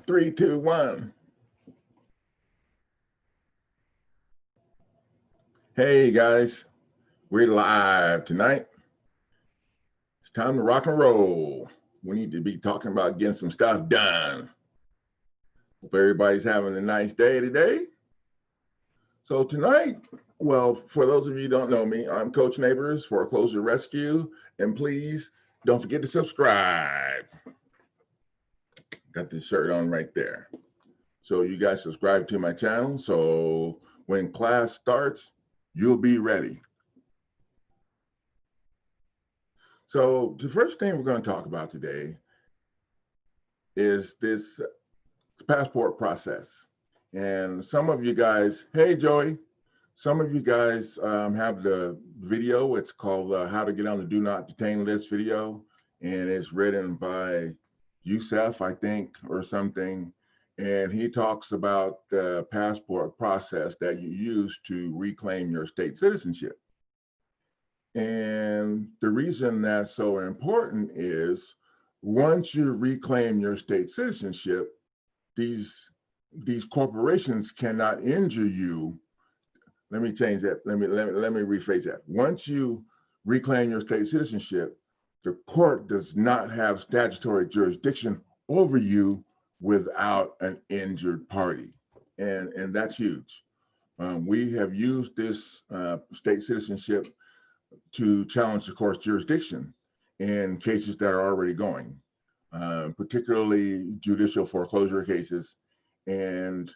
3, 2, 1. Hey guys, we're live tonight. It's time to rock and roll. We need to be talking about getting some stuff done. Hope everybody's having a nice day today. So tonight, well, for those of you who don't know me, I'm Coach Neighbors, Foreclosure Rescue, and please don't forget to subscribe. Got this shirt on right there. So you guys subscribe to my channel, so when class starts, you'll be ready. So the first thing we're going to talk about today is this passport process. And some of you guys, hey Joey, some of you guys have the video. It's called How to Get on the Do Not Detain List video. And it's written by Youssef, I think, or something. And he talks about the passport process that you use to reclaim your state citizenship. And the reason that's so important is once you reclaim your state citizenship, these corporations cannot injure you. Let me change that. Let me rephrase that. Once you reclaim your state citizenship, the court does not have statutory jurisdiction over you without an injured party. And that's huge. We have used this state citizenship to challenge the court's jurisdiction in cases that are already going, particularly judicial foreclosure cases. And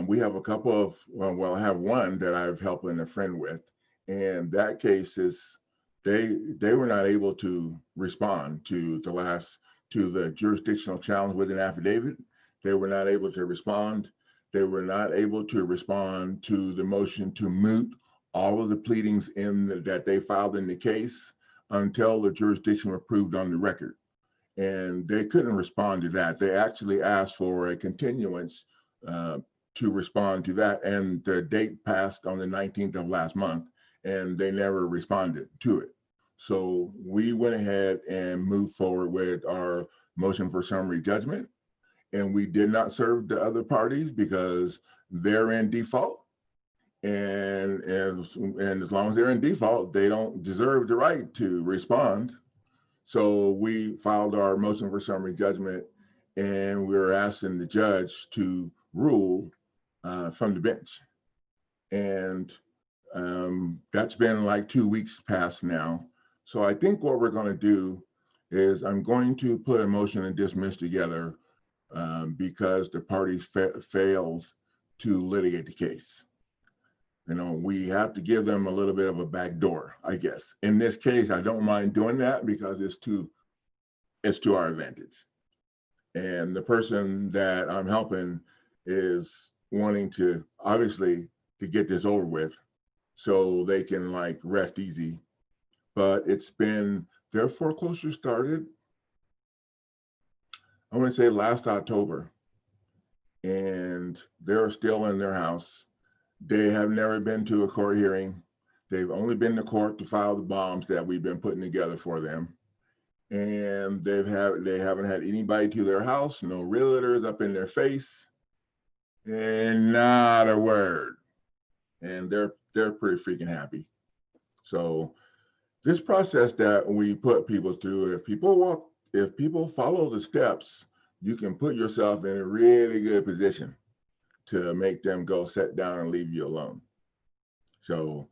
we have a couple of, well, I have one that I've helped a friend with, and that case is, they were not able to respond to the jurisdictional challenge with an affidavit. They were not able to respond. They were not able to respond to the motion to moot all of the pleadings that they filed in the case until the jurisdiction was proved on the record. And they couldn't respond to that. They actually asked for a continuance to respond to that. And the date passed on the 19th of last month, and they never responded to it. So we went ahead and moved forward with our motion for summary judgment. And we did not serve the other parties because they're in default. And as long as they're in default, they don't deserve the right to respond. So we filed our motion for summary judgment, and we were asking the judge to rule from the bench. And that's been like 2 weeks past now. So I think what we're going to do is I'm going to put a motion to dismiss together because the parties failed to litigate the case. You know, we have to give them a little bit of a back door, I guess. In this case, I don't mind doing that because it's to our advantage. And the person that I'm helping is wanting to, obviously, to get this over with so they can like rest easy. But it's been, their foreclosure started, I want to say last October, and they're still in their house. They have never been to a court hearing. They've only been to court to file the bonds that we've been putting together for them. And they haven't had anybody to their house, no realtors up in their face, and not a word. And they're pretty freaking happy. So this process that we put people through, if people follow the steps, you can put yourself in a really good position to make them go sit down and leave you alone. So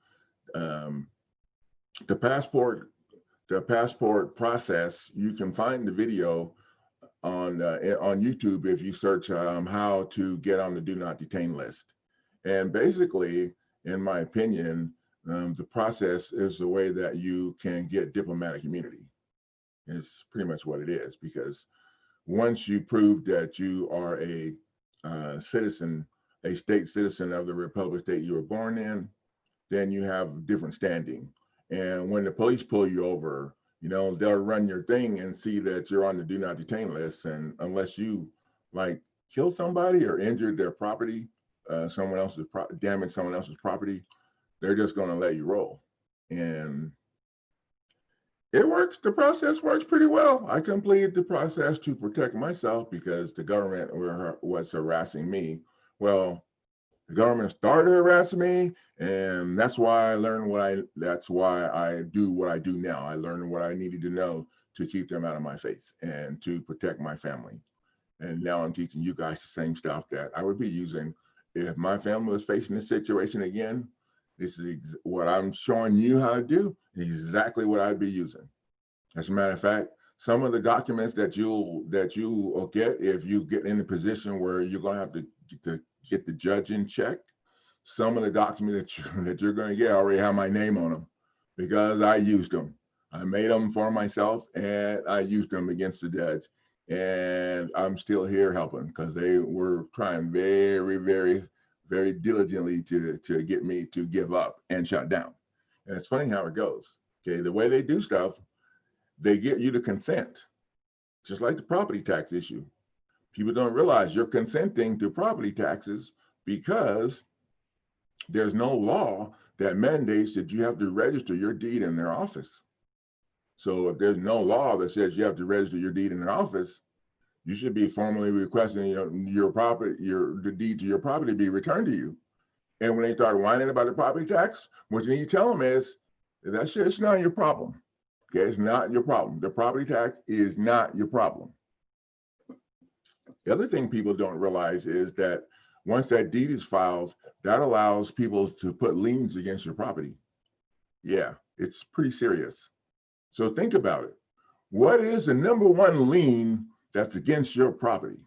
the passport process, you can find the video on YouTube if you search how to get on the do not detain list. And basically, in my opinion, the process is the way that you can get diplomatic immunity. It's pretty much what it is, because once you prove that you are a citizen, a state citizen of the republic state you were born in, then you have different standing. And when the police pull you over, you know, they'll run your thing and see that you're on the do not detain list. And unless you like kill somebody or injured their property, damage someone else's property, they're just going to let you roll. And It works. The process works pretty well. I completed the process to protect myself because the government was harassing me. Well, the government started harassing me, and that's why I learned that's why I do what I do now. I learned what I needed to know to keep them out of my face and to protect my family. And now I'm teaching you guys the same stuff that I would be using if my family was facing this situation again. This is what I'm showing you how to do, exactly what I'd be using. As a matter of fact, some of the documents that you will get if you get in a position where you're going to have to get the judge in check, some of the documents that you're going to get already have my name on them because I used them. I made them for myself and I used them against the judge. And I'm still here helping because they were trying very, very, very diligently to get me to give up and shut down. And it's funny how it goes. Okay, the way they do stuff, they get you to consent, just like the property tax issue. People don't realize you're consenting to property taxes because there's no law that mandates that you have to register your deed in their office. So if there's no law that says you have to register your deed in their office, you should be formally requesting the deed to your property be returned to you. And when they start whining about the property tax, what you need to tell them is that shit's not your problem. Okay, it's not your problem. The property tax is not your problem. The other thing people don't realize is that once that deed is filed, that allows people to put liens against your property. Yeah, it's pretty serious. So think about it. What is the number one lien that's against your property?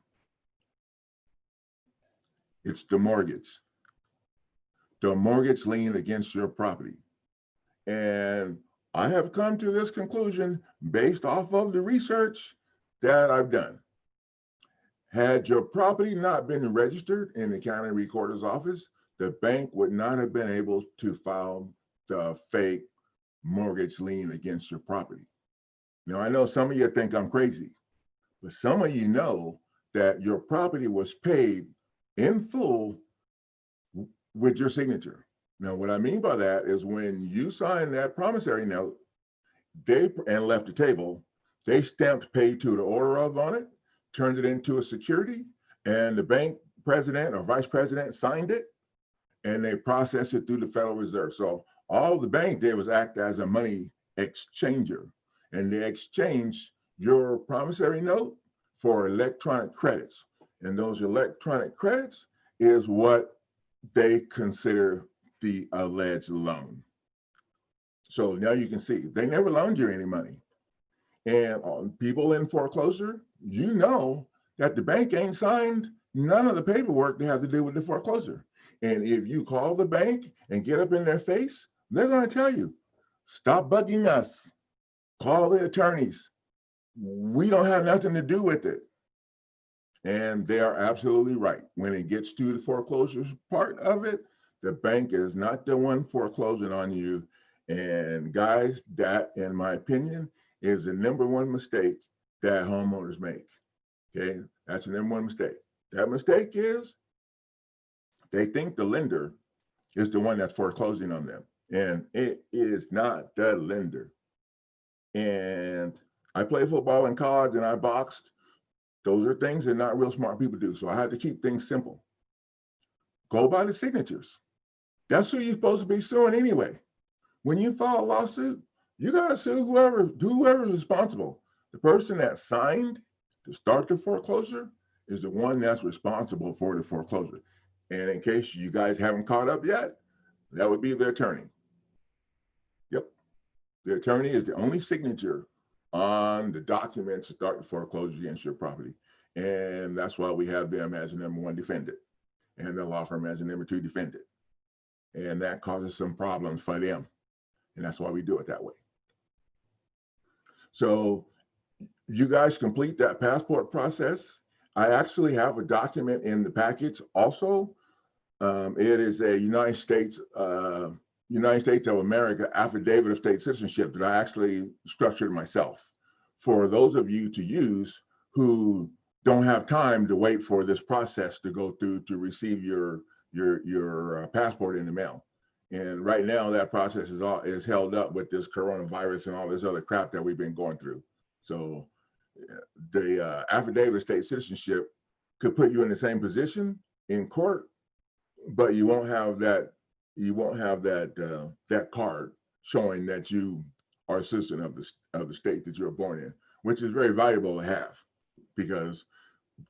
It's the mortgage. The mortgage lien against your property. And I have come to this conclusion based off of the research that I've done. Had your property not been registered in the county recorder's office, the bank would not have been able to file the fake mortgage lien against your property. Now, I know some of you think I'm crazy, but some of you know that your property was paid in full with your signature. Now, what I mean by that is when you sign that promissory note, and left the table, they stamped paid to the order of on it, turned it into a security, and the bank president or vice president signed it, and they processed it through the Federal Reserve. So all the bank did was act as a money exchanger, and they exchanged your promissory note for electronic credits. And those electronic credits is what they consider the alleged loan. So now you can see they never loaned you any money. And people in foreclosure, you know that the bank ain't signed none of the paperwork that has to do with the foreclosure. And if you call the bank and get up in their face, they're going to tell you, stop bugging us. Call the attorneys. We don't have nothing to do with it. And they are absolutely right. When it gets to the foreclosure part of it, the bank is not the one foreclosing on you. And guys, that, in my opinion, is the number one mistake that homeowners make. Okay, that's the number one mistake. That mistake is they think the lender is the one that's foreclosing on them, and it is not the lender. And I played football in college and I boxed. Those are things that not real smart people do. So I had to keep things simple. Go by the signatures. That's who you're supposed to be suing anyway. When you file a lawsuit, you got to sue whoever's responsible. The person that signed to start the foreclosure is the one that's responsible for the foreclosure. And in case you guys haven't caught up yet, that would be the attorney. Yep. The attorney is the only signature on the document to start the foreclosure against your property. And that's why we have them as the number one defendant and the law firm as the number two defendant. And that causes some problems for them. And that's why we do it that way. So you guys complete that passport process. I actually have a document in the package also. It is a United States of America affidavit of state citizenship that I actually structured myself for those of you to use who don't have time to wait for this process to go through to receive your passport in the mail. And right now that process is held up with this coronavirus and all this other crap that we've been going through. So the affidavit of state citizenship could put you in the same position in court, but you won't have that that card showing that you are a citizen of the state that you were born in, which is very valuable to have, because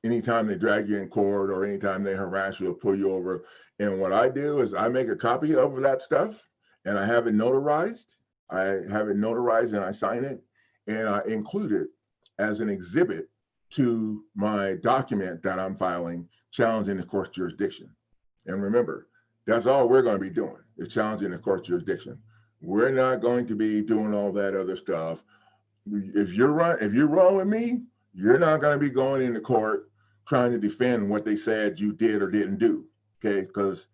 anytime they drag you in court or anytime they harass you or pull you over, and what I do is I make a copy of that stuff and I have it notarized. And I sign it and I include it as an exhibit to my document that I'm filing challenging the court's jurisdiction. And remember, that's all we're going to be doing is challenging the court's jurisdiction. We're not going to be doing all that other stuff. If you're wrong with me, you're not going to be going into court trying to defend what they said you did or didn't do. Okay, because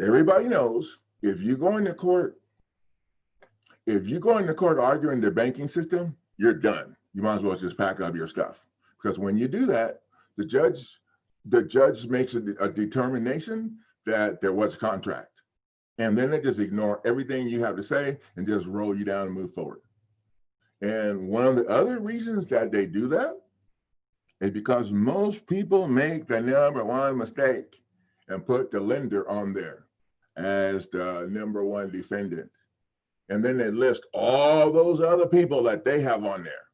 everybody knows if you go into court arguing the banking system, you're done. You might as well just pack up your stuff, because when you do that, the judge makes a determination that there was a contract, and then they just ignore everything you have to say and just roll you down and move forward. And one of the other reasons that they do that is because most people make the number one mistake and put the lender on there as the number one defendant. And then they list all those other people that they have on there.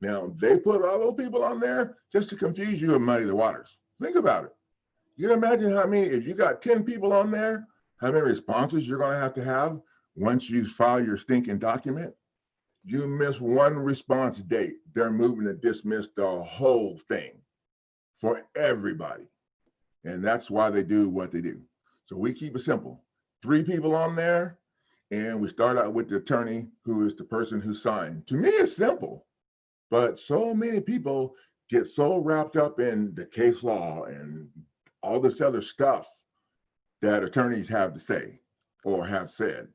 Now, they put all those people on there just to confuse you and muddy the waters. Think about it. You can imagine how many, if you got 10 people on there, how many responses you're going to have once you file your stinking document. You miss one response date, they're moving to dismiss the whole thing for everybody. And that's why they do what they do. So we keep it simple. 3 people on there, and we start out with the attorney, who is the person who signed. To me, it's simple, but so many people get so wrapped up in the case law and all this other stuff that attorneys have to say or have said.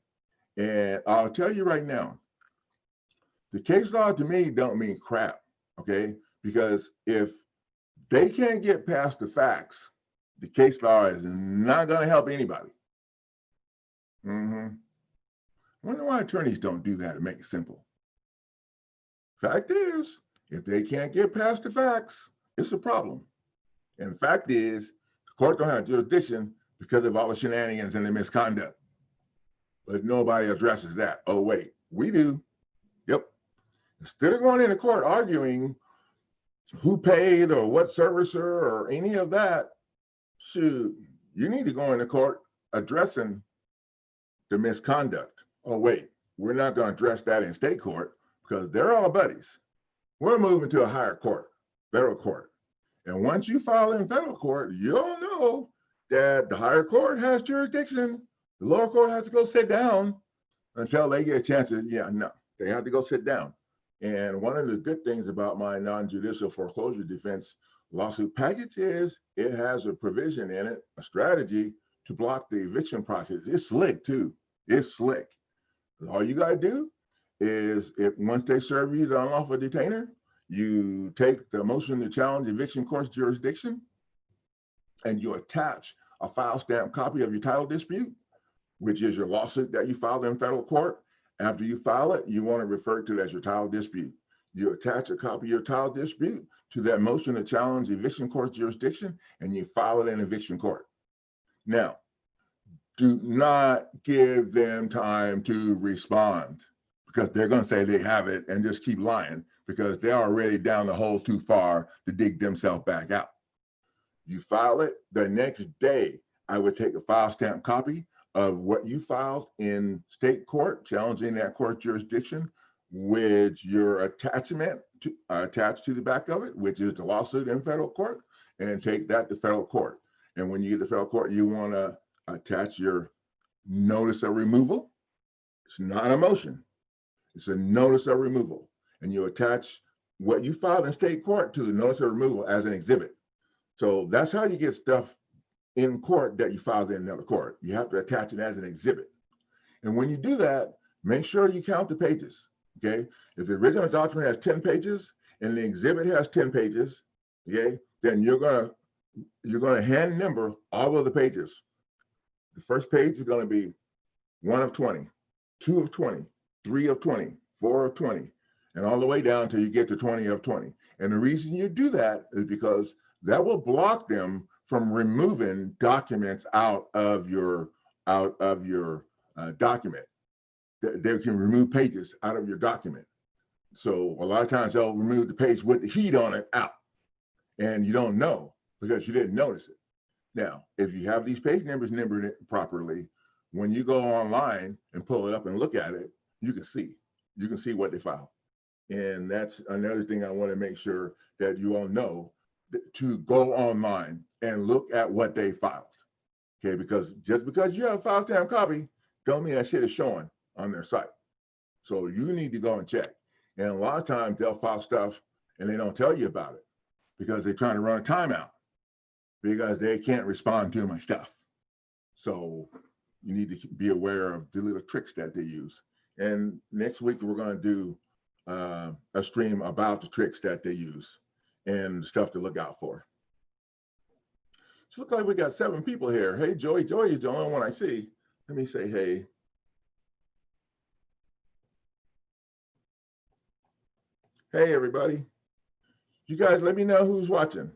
And I'll tell you right now, the case law to me don't mean crap, okay? Because if they can't get past the facts, the case law is not going to help anybody. I wonder why attorneys don't do that and make it simple. Fact is, if they can't get past the facts, it's a problem. And the fact is, the court don't have jurisdiction because of all the shenanigans and the misconduct. But nobody addresses that. Oh, wait, we do. Yep. Instead of going into court arguing who paid or what servicer or any of that, shoot, you need to go into court addressing the misconduct. Oh, wait, we're not going to address that in state court because they're all buddies. We're moving to a higher court, federal court. And once you file in federal court, you'll know that the higher court has jurisdiction. The lower court has to go sit down until they get a chance to, they have to go sit down. And one of the good things about my non-judicial foreclosure defense lawsuit package is it has a provision in it, a strategy to block the eviction process. It's slick too. It's slick. All you got to do is, once they serve you the unlawful detainer, you take the motion to challenge eviction court's jurisdiction and you attach a file stamp copy of your title dispute, which is your lawsuit that you filed in federal court. After you file it, you want to refer to it as your title dispute. You attach a copy of your title dispute to that motion to challenge eviction court's jurisdiction, and you file it in eviction court. Now, do not give them time to respond, because they're going to say they have it and just keep lying because they're already down the hole too far to dig themselves back out. You file it the next day. I would take a file stamp copy of what you filed in state court challenging that court jurisdiction with your attachment attached to the back of it, which is the lawsuit in federal court, and take that to federal court. And when you get to federal court, you want to attach your notice of removal. It's not a motion. It's a notice of removal. And you attach what you filed in state court to the notice of removal as an exhibit. So that's how you get stuff in court that you filed in another court. You have to attach it as an exhibit. And when you do that, make sure you count the pages, okay? If the original document has 10 pages and the exhibit has 10 pages, okay, then you're gonna hand number all of the pages. The first page is gonna be 1 of 20, 2 of 20, 3 of 20, 4 of 20, and all the way down till you get to 20 of 20. And the reason you do that is because that will block them from removing documents out of your document. They can remove pages out of your document. So a lot of times they'll remove the page with the heat on it out, and you don't know because you didn't notice it. Now, if you have these page numbers numbered properly, when you go online and pull it up and look at it, you can see what they filed. And that's another thing I want to make sure that you all know, to go online and look at what they filed. Okay, because just because you have a file stamp copy don't mean that shit is showing on their site. So you need to go and check. And a lot of times they'll file stuff and they don't tell you about it because they're trying to run a timeout because they can't respond to my stuff. So you need to be aware of the little tricks that they use. And next week we're going to do a stream about the tricks that they use and stuff to look out for. So look like we got 7 people here. Hey, Joey. Joey is the only one I see. Let me say hey. Hey, everybody. You guys, let me know who's watching.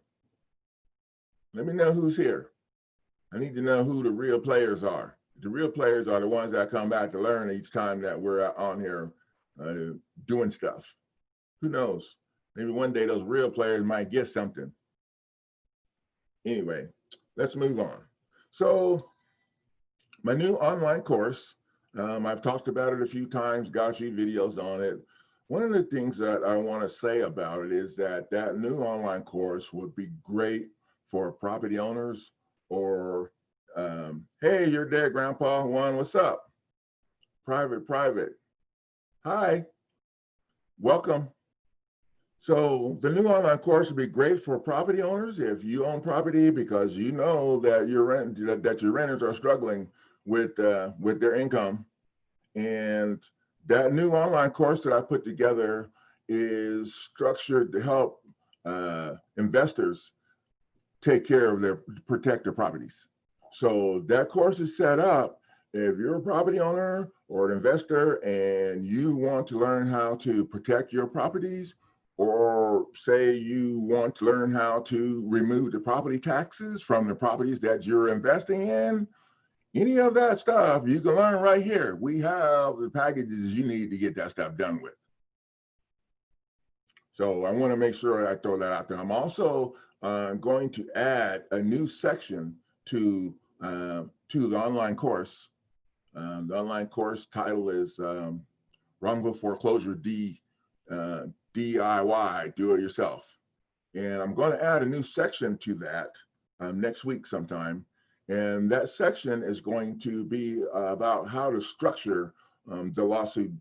Let me know who's here. I need to know who the real players are. The real players are the ones that come back to learn each time that we're on here doing stuff. Who knows? Maybe one day those real players might get something. Anyway, let's move on. So my new online course, I've talked about it a few times, got a few videos on it. One of the things that I want to say about it is that that new online course would be great for property owners or, hey, you're dead, Grandpa. Juan, what's up? Private. Hi, welcome. So the new online course would be great for property owners if you own property because you know that your renters are struggling with their income. And that new online course that I put together is structured to help investors take care of protect their properties. So that course is set up if you're a property owner or an investor and you want to learn how to protect your properties, or say you want to learn how to remove the property taxes from the properties that you're investing in, any of that stuff you can learn right here. We have the packages you need to get that stuff done with. So I want to make sure I throw that out there. I'm also going to add a new section to the online course. The online course title is Wrongful Foreclosure DIY, do it yourself. And I'm going to add a new section to that next week sometime. And that section is going to be about how to structure the lawsuit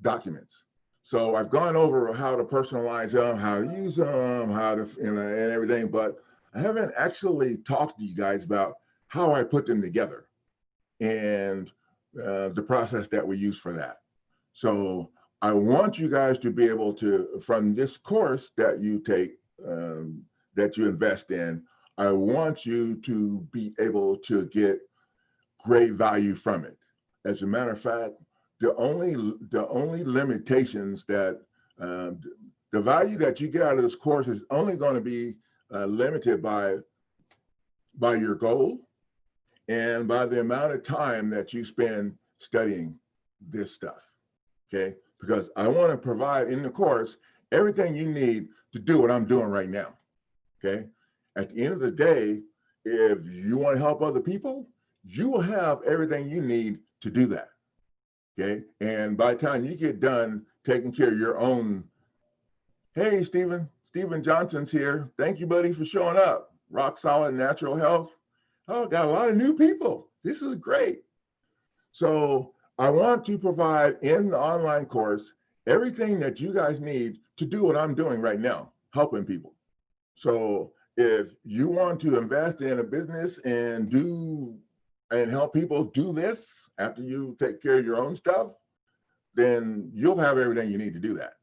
documents. So I've gone over how to personalize them, how to use them, how to, and everything, but I haven't actually talked to you guys about how I put them together and the process that we use for that. So I want you guys to be able to, from this course that you take, that you invest in, I want you to be able to get great value from it. As a matter of fact, the only limitations that the value that you get out of this course is only going to be limited by your goal and by the amount of time that you spend studying this stuff. Okay, because I want to provide in the course everything you need to do what I'm doing right now. Okay, at the end of the day, if you want to help other people, you will have everything you need to do that. Okay, and by the time you get done taking care of your own, hey, Stephen Johnson's here. Thank you, buddy, for showing up. Rock Solid Natural Health. Oh, got a lot of new people. This is great. So I want to provide in the online course everything that you guys need to do what I'm doing right now, helping people. So if you want to invest in a business and help people do this after you take care of your own stuff, then you'll have everything you need to do that.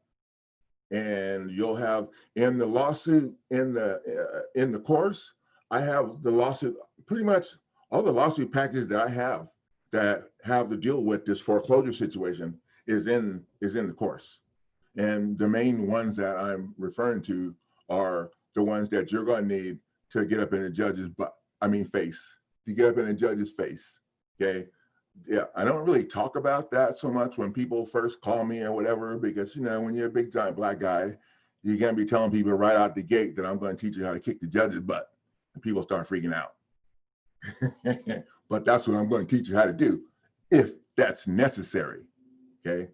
And you'll have in the lawsuit, in the course, I have the lawsuit, pretty much all the lawsuit packages that I have that have to deal with this foreclosure situation is in the course. And the main ones that I'm referring to are the ones that you're going to need to get up in the judge's face, to get up in the judge's face. Okay. Yeah, I don't really talk about that so much when people first call me or whatever, because when you're a big giant black guy, you're gonna be telling people right out the gate that I'm going to teach you how to kick the judge's butt, and people start freaking out. But that's what I'm going to teach you how to do, if that's necessary. Okay.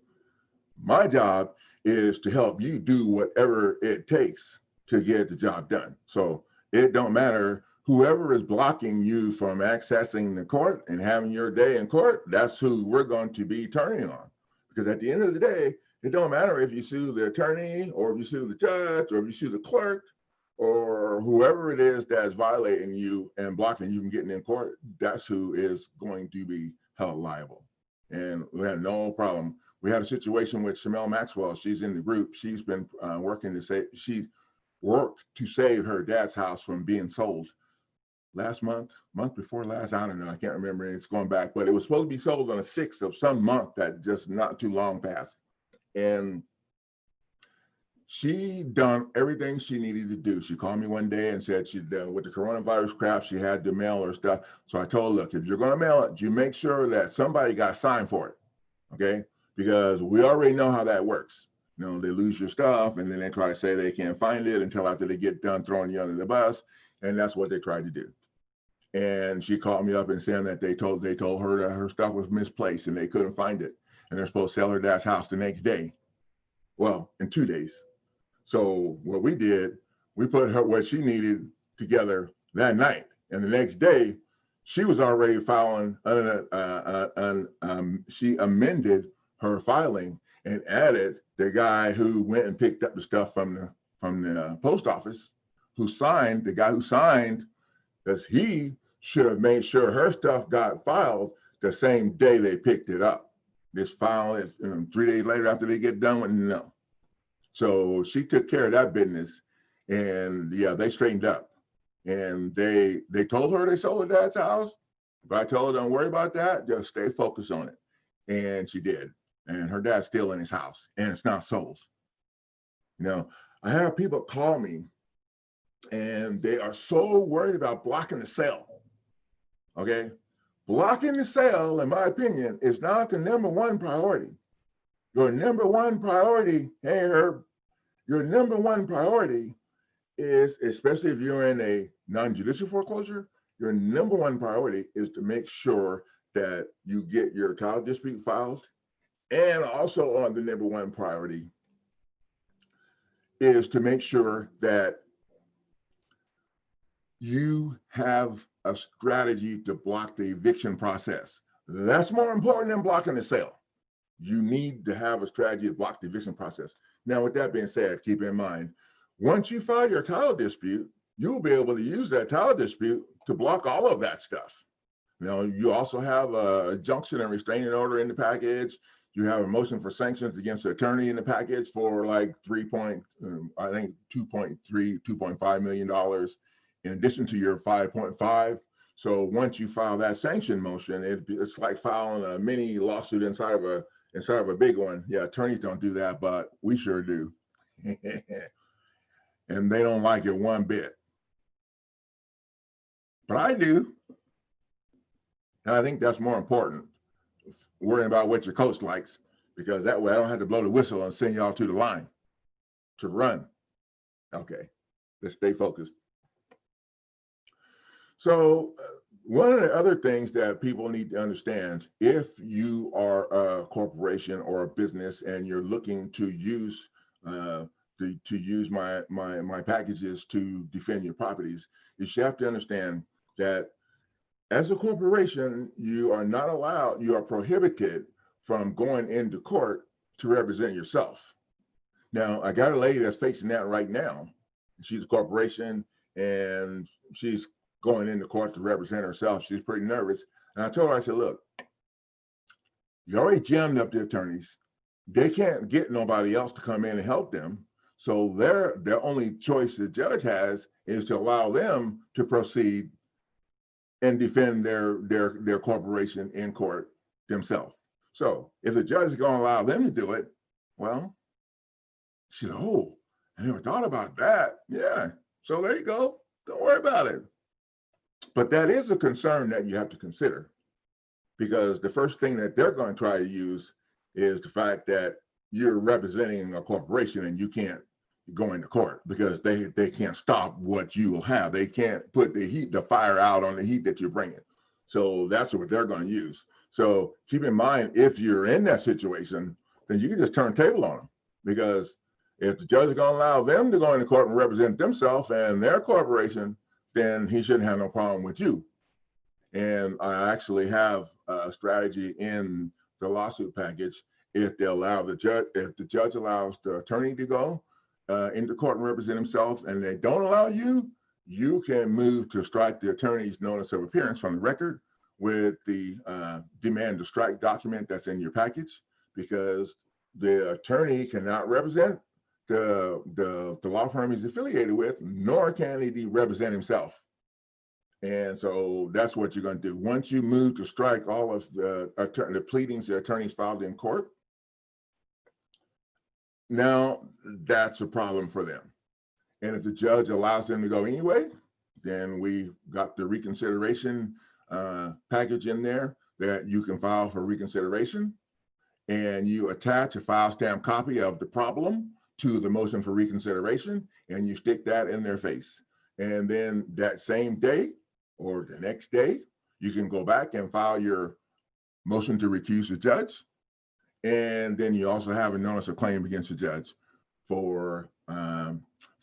My job is to help you do whatever it takes to get the job done. So it don't matter whoever is blocking you from accessing the court and having your day in court, that's who we're going to be turning on. Because at the end of the day, it don't matter if you sue the attorney or if you sue the judge or if you sue the clerk or whoever it is that's violating you and blocking you from getting in court, that's who is going to be held liable. And we had no problem. We had a situation with Shamel Maxwell. She's in the group. She's been working to say, she worked to save her dad's house from being sold last month before last, I don't know, I can't remember, it's going back, but it was supposed to be sold on the 6th of some month that just not too long passed. And she done everything she needed to do. She called me one day and said she'd done with the coronavirus crap, she had to mail her stuff. So I told her, look, if you're going to mail it, you make sure that somebody got signed for it. Okay. Because we already know how that works. They lose your stuff and then they try to say they can't find it until after they get done throwing you under the bus. And that's what they tried to do. And she called me up and saying that they told her that her stuff was misplaced and they couldn't find it. And they're supposed to sell her dad's house the next day. Well, in 2 days. So what we did, we put her what she needed together that night. And the next day, she was already filing, she amended her filing and added the guy who went and picked up the stuff from the post office, the guy who signed, because he should have made sure her stuff got filed the same day they picked it up. This file is 3 days later after they get done with no. So she took care of that business, and yeah, they straightened up. And they told her they sold her dad's house, but I told her don't worry about that, just stay focused on it. And she did. And her dad's still in his house, and it's not sold. I have people call me, and they are so worried about blocking the sale. Okay, blocking the sale, in my opinion, is not the #1 priority. Your #1 priority, hey Herb, your #1 priority is, especially if you're in a non-judicial foreclosure, your #1 priority is to make sure that you get your title dispute filed. And also on the #1 priority is to make sure that you have a strategy to block the eviction process. That's more important than blocking the sale. You need to have a strategy to block the eviction process. Now, with that being said, keep in mind, once you file your title dispute, you'll be able to use that title dispute to block all of that stuff. You also have a injunction and restraining order in the package. You have a motion for sanctions against the attorney in the package for like $2.5 million, in addition to your 5.5. So once you file that sanction motion, it's like filing a mini lawsuit inside of a big one. Yeah, attorneys don't do that, but we sure do. And they don't like it one bit. But I do. And I think that's more important, worrying about what your coach likes, because that way I don't have to blow the whistle and send y'all to the line to run. Okay, let's stay focused. So one of the other things that people need to understand, if you are a corporation or a business and you're looking to use my packages to defend your properties, is you have to understand that as a corporation, you are not allowed, you are prohibited from going into court to represent yourself. Now, I got a lady that's facing that right now. She's a corporation and she's going into court to represent herself. She's pretty nervous. And I told her, I said, look, you already jammed up the attorneys. They can't get nobody else to come in and help them. So their only choice the judge has is to allow them to proceed and defend their corporation in court themselves. So if the judge is going to allow them to do it, well, she said, oh, I never thought about that. Yeah. So there you go. Don't worry about it. But that is a concern that you have to consider, because the first thing that they're going to try to use is the fact that you're representing a corporation and you can't go into court because they can't stop what you will have. They can't put the fire out on the heat that you're bringing. So that's what they're going to use. So keep in mind, if you're in that situation, then you can just turn the table on them, because if the judge is going to allow them to go into court and represent themselves and their corporation, then he shouldn't have no problem with you. And I actually have a strategy in the lawsuit package. If they allow the judge, if the judge allows the attorney to go into court and represent himself, and they don't allow you, you can move to strike the attorney's notice of appearance from the record with the demand to strike document that's in your package, because the attorney cannot represent the law firm he's affiliated with, nor can he represent himself. And so that's what you're going to do. Once you move to strike all of the pleadings the attorneys filed in court, now that's a problem for them. And if the judge allows them to go anyway, then we got the reconsideration package in there that you can file for reconsideration. And you attach a file stamp copy of the problem to the motion for reconsideration, and you stick that in their face. And then that same day or the next day, you can go back and file your motion to recuse the judge. And then you also have a notice of claim against the judge for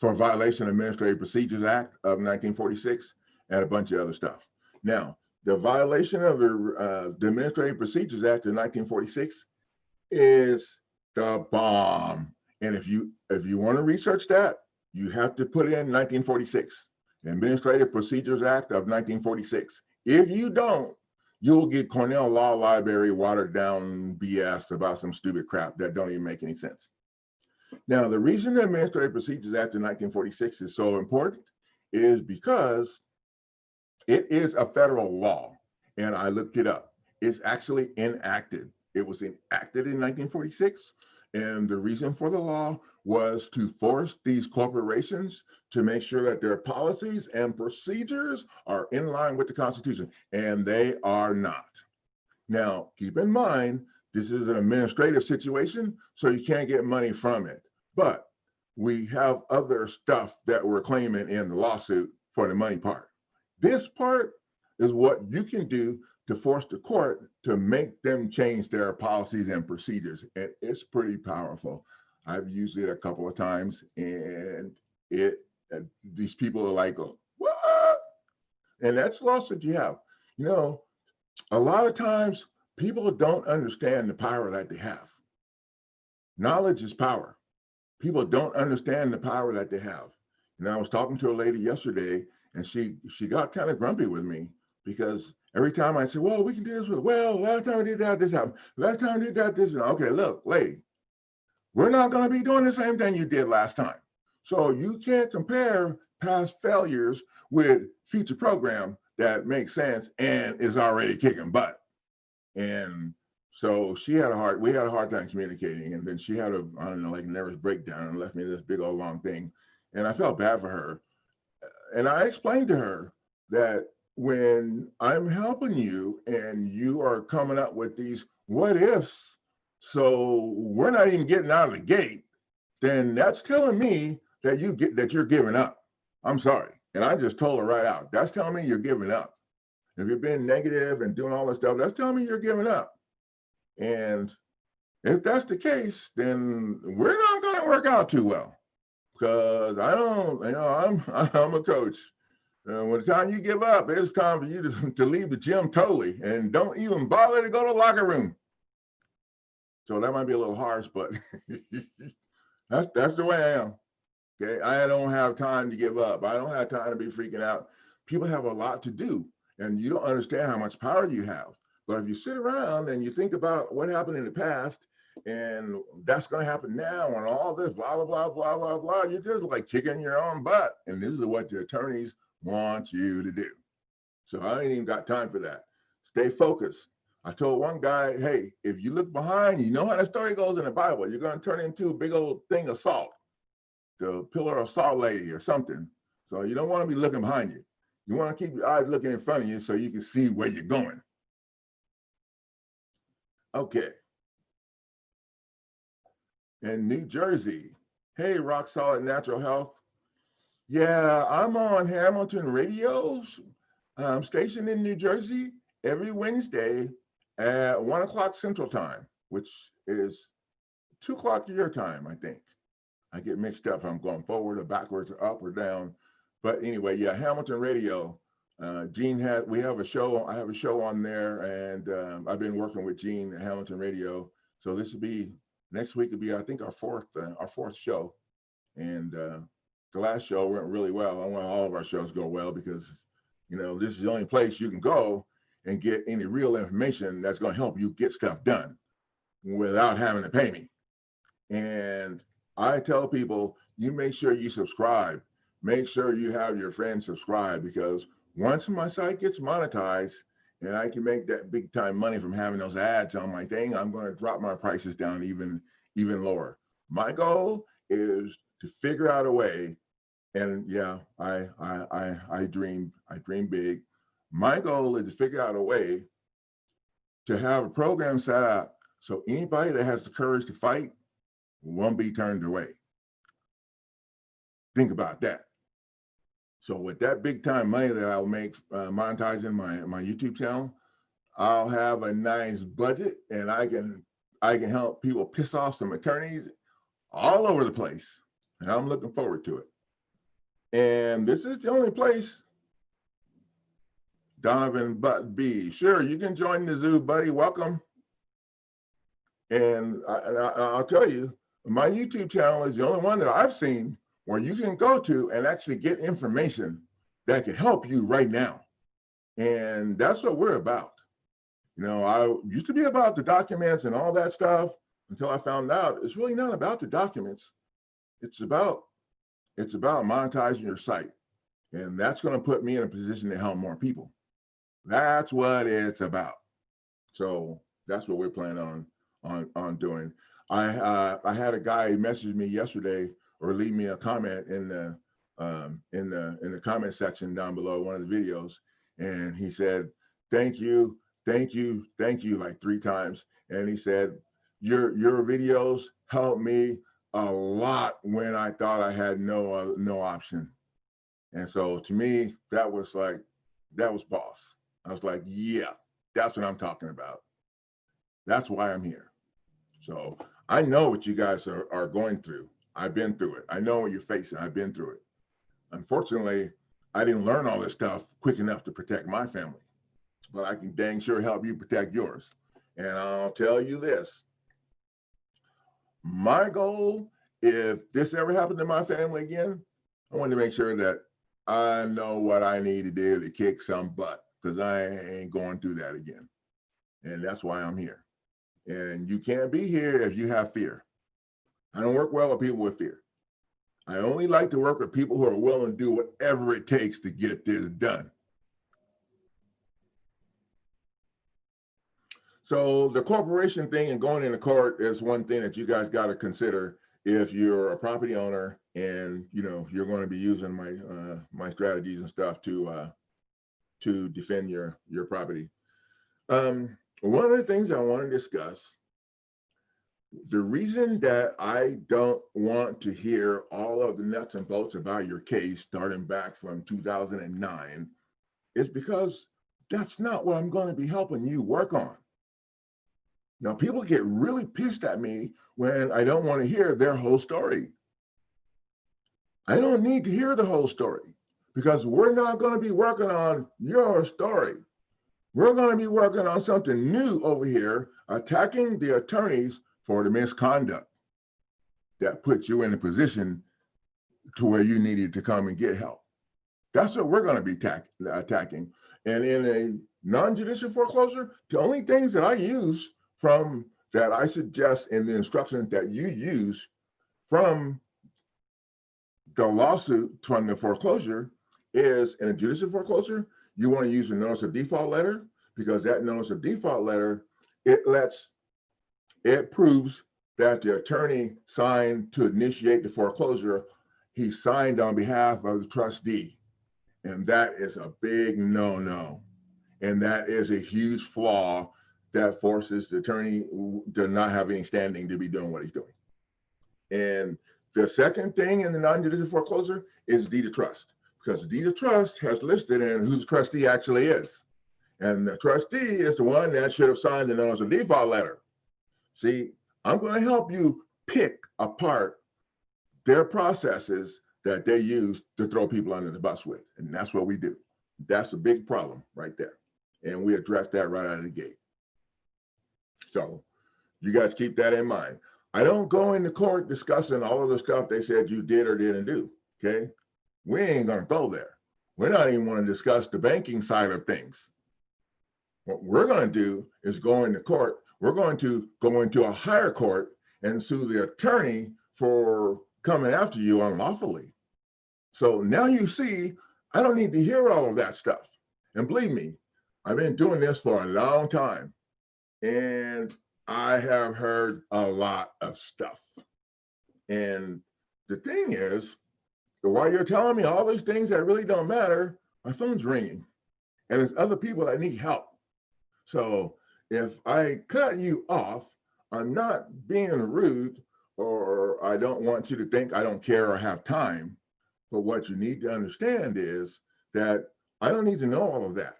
violation of Administrative Procedures Act of 1946 and a bunch of other stuff. Now, the violation of the Administrative Procedures Act of 1946 is the bomb. And if you want to research that, you have to put in 1946, the Administrative Procedures Act of 1946. If you don't, you'll get Cornell Law Library watered down BS about some stupid crap that don't even make any sense. Now, the reason the Administrative Procedures Act of 1946 is so important is because it is a federal law, and I looked it up. It's actually enacted. It was enacted in 1946, and the reason for the law was to force these corporations to make sure that their policies and procedures are in line with the Constitution, and they are not. Now, keep in mind, this is an administrative situation, so you can't get money from it. But we have other stuff that we're claiming in the lawsuit for the money part. This part is what you can do to force the court to make them change their policies and procedures. And it's pretty powerful. I've used it a couple of times, and these people are like, what? And that's the lawsuit you have. You know, a lot of times people don't understand the power that they have. Knowledge is power. People don't understand the power that they have. And I was talking to a lady yesterday, and she got kind of grumpy with me, because every time I say, well, we can do this with, well, last time we did that, this happened. Last time we did that, this happened. Okay, look, lady, we're not going to be doing the same thing you did last time. So you can't compare past failures with future program that makes sense and is already kicking butt. And so we had a hard time communicating. And then she had a, I don't know, like nervous breakdown and left me this big old long thing. And I felt bad for her. And I explained to her that when I'm helping you and you are coming up with these what ifs, so we're not even getting out of the gate, then that's telling me that you're giving up. I'm sorry. And I just told her right out, that's telling me you're giving up. If you're being negative and doing all this stuff, that's telling me you're giving up. And if that's the case, then we're not going to work out too well, because I don't, I'm a coach. When the time you give up, it's time for you to leave the gym totally and don't even bother to go to the locker room. So that might be a little harsh, but that's the way I am. Okay, I don't have time to give up. I don't have time to be freaking out. People have a lot to do, and you don't understand how much power you have. But if you sit around and you think about what happened in the past, and that's going to happen now, and all this blah blah blah blah blah blah, you're just like kicking your own butt. And this is what the attorneys want you to do. So I ain't even got time for that. Stay focused. I told one guy, hey, if you look behind, you know how the story goes in the Bible. You're going to turn into a big old thing of salt, the pillar of salt lady or something. So you don't want to be looking behind you. You want to keep your eyes looking in front of you so you can see where you're going. Okay. In New Jersey, hey, Rock Solid Natural Health. Yeah, I'm on Hamilton Radio's station in New Jersey every Wednesday at 1 o'clock Central Time, which is 2 o'clock your time, I think. I get mixed up if I'm going forward or backwards or up or down. But anyway, yeah, Hamilton Radio. We have a show. I have a show on there, and I've been working with Gene at Hamilton Radio. So this will be next week. Will be, I think, our fourth show. And the last show went really well. I want all of our shows go well because, you know, this is the only place you can go and get any real information that's going to help you get stuff done without having to pay me. And I tell people, you make sure you subscribe. Make sure you have your friends subscribe, because once my site gets monetized and I can make that big time money from having those ads on my thing, I'm going to drop my prices down even lower. My goal is to figure out a way, and yeah, I dream big. My goal is to figure out a way to have a program set up so anybody that has the courage to fight won't be turned away. Think about that. So with that big time money that I'll make monetizing my YouTube channel, I'll have a nice budget, and I can help people piss off some attorneys all over the place. And I'm looking forward to it. And this is the only place. Donovan Butt B. Sure, you can join the zoo, buddy. Welcome. And I'll tell you, my YouTube channel is the only one that I've seen where you can go to and actually get information that can help you right now. And that's what we're about. You know, I used to be about the documents and all that stuff until I found out it's really not about the documents. It's about monetizing your site. And that's going to put me in a position to help more people. That's what it's about. So that's what we're planning on doing. I had a guy message me yesterday or leave me a comment in the comment section down below one of the videos, and he said, thank you like 3 times. And he said, your videos helped me a lot when I thought I had no option. And so to me, that was boss. I was like, yeah, that's what I'm talking about. That's why I'm here. So I know what you guys are going through. I've been through it. I know what you're facing. I've been through it. Unfortunately, I didn't learn all this stuff quick enough to protect my family, but I can dang sure help you protect yours. And I'll tell you this, my goal, if this ever happened to my family again, I want to make sure that I know what I need to do to kick some butt, because I ain't going through that again. And that's why I'm here. And you can't be here if you have fear. I don't work well with people with fear. I only like to work with people who are willing to do whatever it takes to get this done. So the corporation thing and going into court is one thing that you guys got to consider if you're a property owner and you're going to be using my strategies and stuff to defend your property. One of the things I want to discuss, the reason that I don't want to hear all of the nuts and bolts about your case starting back from 2009 is because that's not what I'm going to be helping you work on. Now, people get really pissed at me when I don't want to hear their whole story. I don't need to hear the whole story, because we're not going to be working on your story. We're going to be working on something new over here, attacking the attorneys for the misconduct that put you in a position to where you needed to come and get help. That's what we're going to be attacking. And in a non-judicial foreclosure, the only things that I use from that I suggest in the instructions that you use from the lawsuit from the foreclosure is, in a judicial foreclosure, you want to use a notice of default letter, because that notice of default letter, it proves that the attorney signed to initiate the foreclosure. He signed on behalf of the trustee. And that is a big no-no. And that is a huge flaw that forces the attorney to not have any standing to be doing what he's doing. And the second thing in the non-judicial foreclosure is deed of trust, because the deed of trust has listed in who the trustee actually is. And the trustee is the one that should have signed the notice of default letter. See, I'm going to help you pick apart their processes that they use to throw people under the bus with. And that's what we do. That's a big problem right there. And we address that right out of the gate. So you guys keep that in mind. I don't go into court discussing all of the stuff they said you did or didn't do, okay? We ain't gonna go there. We're not even gonna discuss the banking side of things. What we're gonna do is go into court. We're going to go into a higher court and sue the attorney for coming after you unlawfully. So now you see, I don't need to hear all of that stuff. And believe me, I've been doing this for a long time, and I have heard a lot of stuff. And the thing is, while you're telling me all these things that really don't matter, my phone's ringing, and there's other people that need help. So if I cut you off, I'm not being rude, or I don't want you to think I don't care or have time. But what you need to understand is that I don't need to know all of that.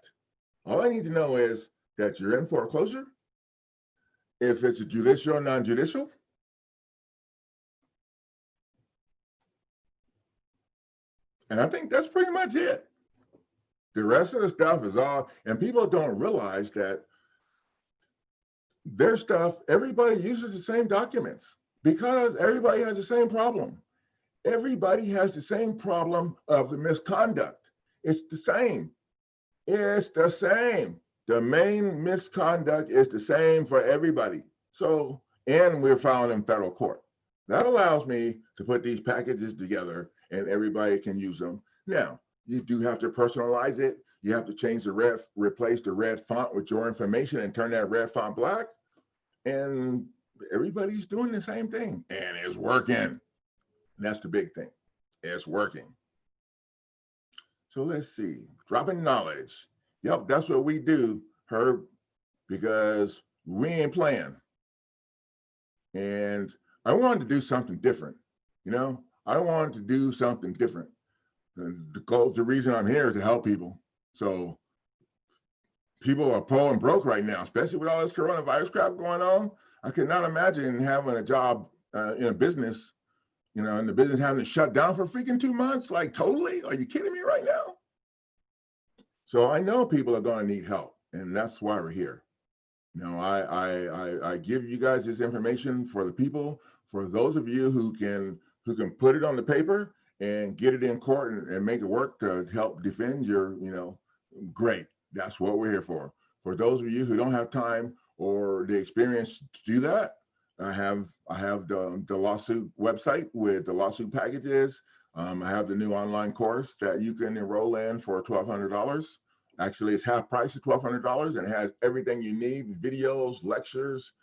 All I need to know is that you're in foreclosure, if it's a judicial or non-judicial, and I think that's pretty much it. The rest of the stuff is all, and people don't realize that their stuff, everybody uses the same documents because everybody has the same problem. Everybody has the same problem of the misconduct. It's the same. It's the same. The main misconduct is the same for everybody. So, and we're filed in federal court. That allows me to put these packages together and everybody can use them. Now, you do have to personalize it. You have to change the red, replace the red font with your information and turn that red font black. And everybody's doing the same thing and it's working. That's the big thing. It's working. So let's see, dropping knowledge. Yep, that's what we do, Herb, because we ain't playing. And I wanted to do something different. You know, I wanted to do something different. The reason I'm here is to help people. So people are poor and broke right now, especially with all this coronavirus crap going on. I could not imagine having a job in a business, you know, and the business having to shut down for freaking 2 months. Like, totally? Are you kidding me right now? So I know people are going to need help, and that's why we're here. You know, I give you guys this information for the people, for those of you who can put it on the paper and get it in court and make it work to help defend your, you know, great. That's what we're here for. For those of you who don't have time or the experience to do that, I have the lawsuit website with the lawsuit packages. I have the new online course that you can enroll in for $1,200. Actually, it's half price of $1,200 and it has everything you need: videos, lectures,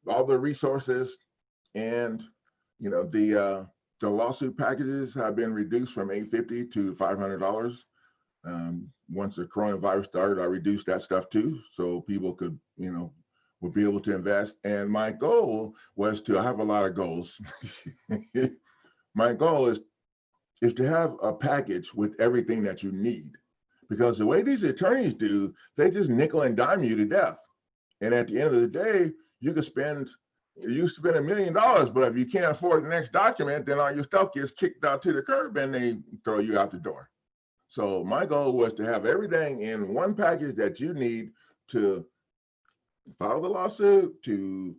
all the resources. And you know, the lawsuit packages have been reduced from $850 to $500. Once the coronavirus started, I reduced that stuff too, so people could, you know, would be able to invest. And my goal was to, I have a lot of goals. My goal is to have a package with everything that you need. Because the way these attorneys do, they just nickel and dime you to death. And at the end of the day, you could spend $1 million, but if you can't afford the next document, then all your stuff gets kicked out to the curb and they throw you out the door. So my goal was to have everything in one package that you need to file the lawsuit, to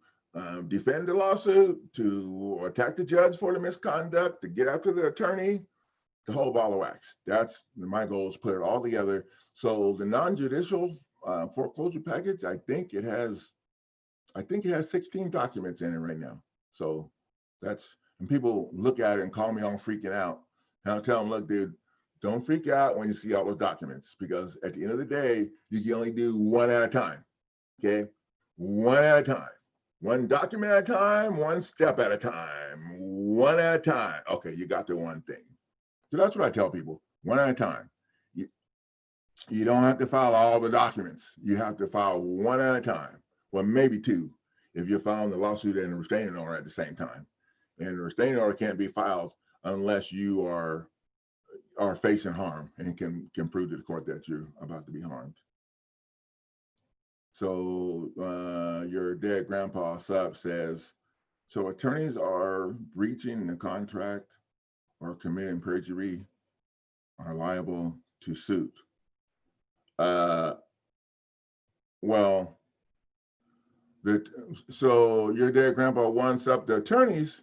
defend the lawsuit, to attack the judge for the misconduct, to get after the attorney, the whole ball of wax. That's my goal, is put it all together. So the non-judicial foreclosure package, I think it has 16 documents in it right now. So that's, and people look at it and call me all freaking out. And I'll tell them, look, dude, Don't freak out when you see all those documents, because at the end of the day, you can only do one at a time, okay? One at a time. One document at a time, one step at a time, one at a time. Okay, you got the one thing. So that's what I tell people, one at a time. You don't have to file all the documents. You have to file one at a time. Well, maybe two, if you're filing the lawsuit and the restraining order at the same time. And the restraining order can't be filed unless you are facing harm and can prove to the court that you're about to be harmed. So your dead grandpa sub says, so attorneys are breaching the contract or committing perjury are liable to suit. Well, so your dead grandpa wants up the attorneys.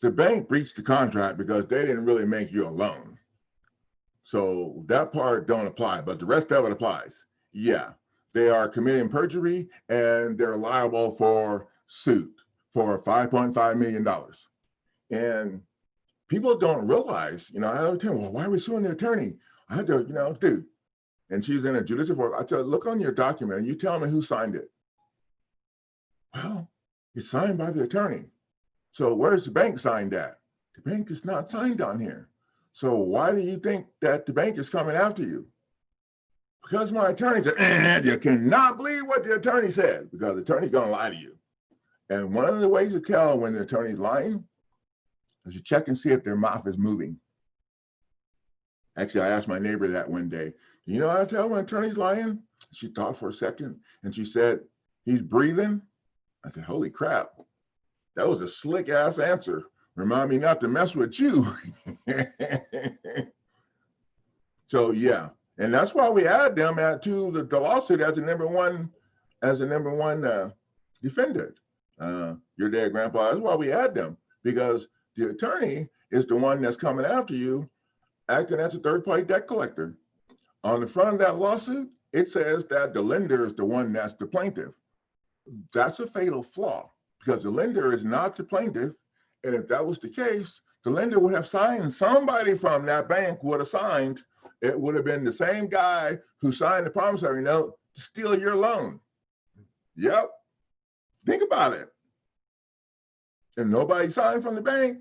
The bank breached the contract because they didn't really make you a loan. So that part don't apply, but the rest of it applies. Yeah, they are committing perjury and they're liable for suit for $5.5 million. And people don't realize, I don't tell them, well, why are we suing the attorney? I had to, dude. And she's in a judicial court. I tell her, look on your document and you tell me who signed it. Well, it's signed by the attorney. So where's the bank signed at? The bank is not signed on here. So why do you think that the bank is coming after you? Because my attorney said, you cannot believe what the attorney said, because the attorney's gonna lie to you. And one of the ways to tell when the attorney's lying is you check and see if their mouth is moving. Actually, I asked my neighbor that one day. Do you know how to tell when an attorney's lying? She thought for a second and she said, he's breathing. I said, holy crap. That was a slick ass answer. Remind me not to mess with you. So yeah, and that's why we add them to the lawsuit as the number one defendant. Your dead grandpa. That's why we add them, because the attorney is the one that's coming after you, acting as a third-party debt collector. On the front of that lawsuit, it says that the lender is the one that's the plaintiff. That's a fatal flaw, because the lender is not the plaintiff. And if that was the case, the lender would have signed, somebody from that bank would have signed. It would have been the same guy who signed the promissory note to steal your loan. Yep. Think about it. If nobody signed from the bank,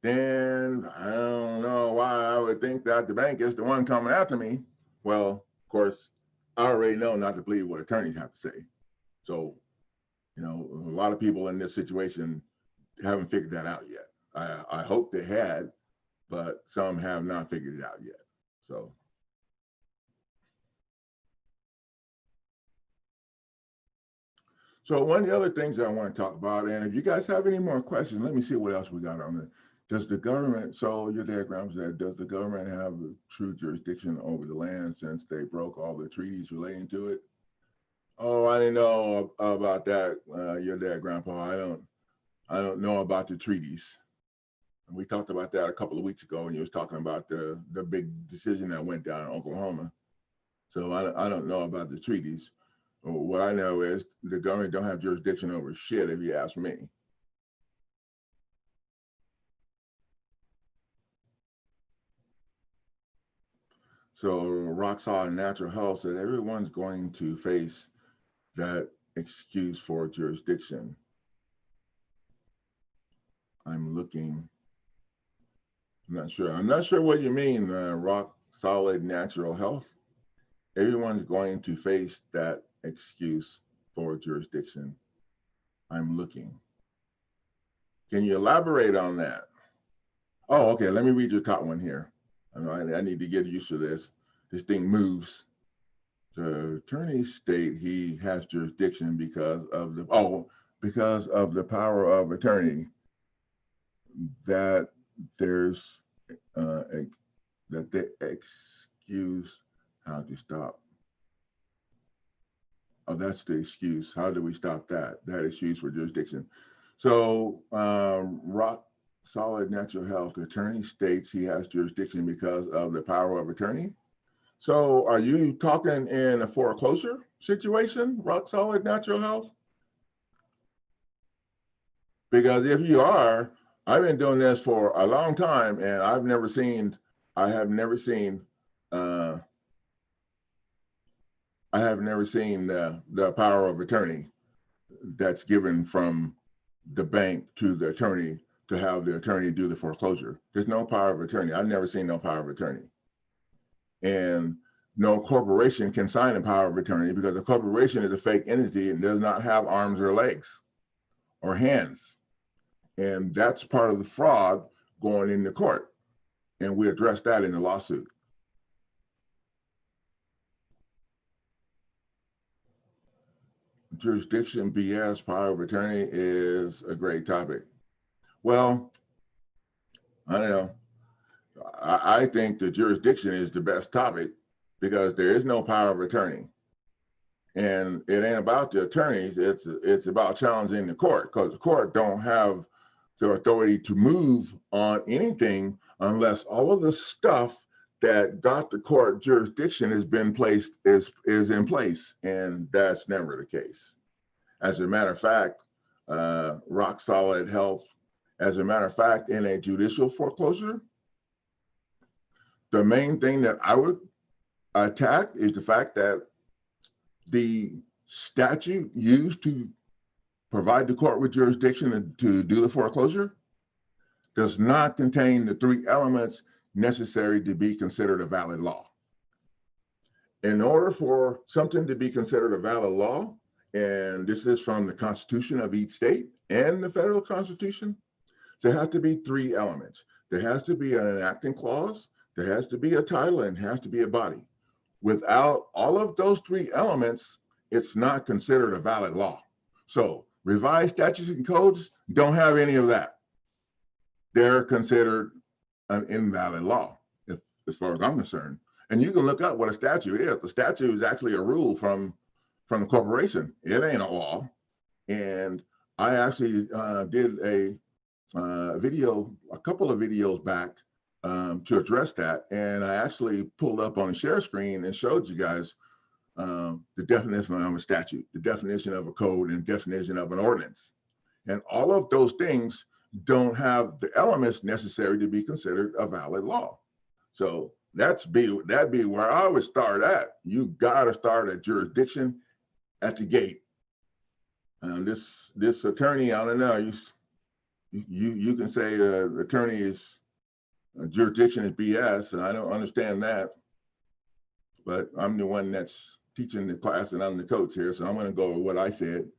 then I don't know why I would think that the bank is the one coming after me. Well, of course, I already know not to believe what attorneys have to say. So, a lot of people in this situation haven't figured that out yet. I hope they had, but some have not figured it out yet. So one of the other things that I want to talk about, and if you guys have any more questions, let me see what else we got on it. Does the government, so your diagram said, does the government have true jurisdiction over the land since they broke all the treaties relating to it? Oh, I didn't know about that, your dad, grandpa. I don't know about the treaties. And we talked about that a couple of weeks ago when you was talking about the big decision that went down in Oklahoma. So I don't know about the treaties. What I know is the government don't have jurisdiction over shit, if you ask me. So Rock Solid Natural Health said everyone's going to face that excuse for jurisdiction. I'm not sure. I'm not sure what you mean, Rock Solid Natural Health. Everyone's going to face that excuse for jurisdiction. I'm looking. Can you elaborate on that? Oh, okay. Let me read your top one here. I need to get used to this. This thing moves. The attorney state he has jurisdiction because of the power of attorney. That there's that the excuse how to stop. Oh, that's the excuse. How do we stop that? That excuse for jurisdiction. So Rock Solid Natural Health, the attorney states he has jurisdiction because of the power of attorney. So are you talking in a foreclosure situation, Rock Solid Natural Health? Because if you are, I've been doing this for a long time, and I have never seen uh, the power of attorney that's given from the bank to the attorney to have the attorney do the foreclosure. There's no power of attorney. I've never seen no power of attorney. And no corporation can sign a power of attorney because a corporation is a fake entity and does not have arms or legs or hands. And that's part of the fraud going into court. And we address that in the lawsuit. Jurisdiction BS, power of attorney is a great topic. Well, I don't know. I think the jurisdiction is the best topic because there is no power of attorney. And it ain't about the attorneys, it's about challenging the court, because the court don't have the authority to move on anything unless all of the stuff that got the court jurisdiction has been placed is in place, and that's never the case. As a matter of fact, rock solid health. As a matter of fact, in a judicial foreclosure, the main thing that I would attack is the fact that the statute used to provide the court with jurisdiction to do the foreclosure does not contain the 3 elements necessary to be considered a valid law. In order for something to be considered a valid law, and this is from the Constitution of each state and the federal Constitution, there have to be 3 elements. There has to be an enacting clause, there has to be a title, and has to be a body. Without all of those 3 elements, it's not considered a valid law. So revised statutes and codes don't have any of that. They're considered an invalid law, as far as I'm concerned. And you can look up what a statute is. The statute is actually a rule from the corporation. It ain't a law. And I actually did a video, a couple of videos back to address that. And I actually pulled up on a share screen and showed you guys the definition of a statute, the definition of a code, and definition of an ordinance. And all of those things don't have the elements necessary to be considered a valid law. So that'd be where I would start at. You gotta start at jurisdiction at the gate. This attorney, I don't know, you can say attorney is jurisdiction is BS, and I don't understand that. But I'm the one that's teaching the class, and I'm the coach here, so I'm going to go with what I said.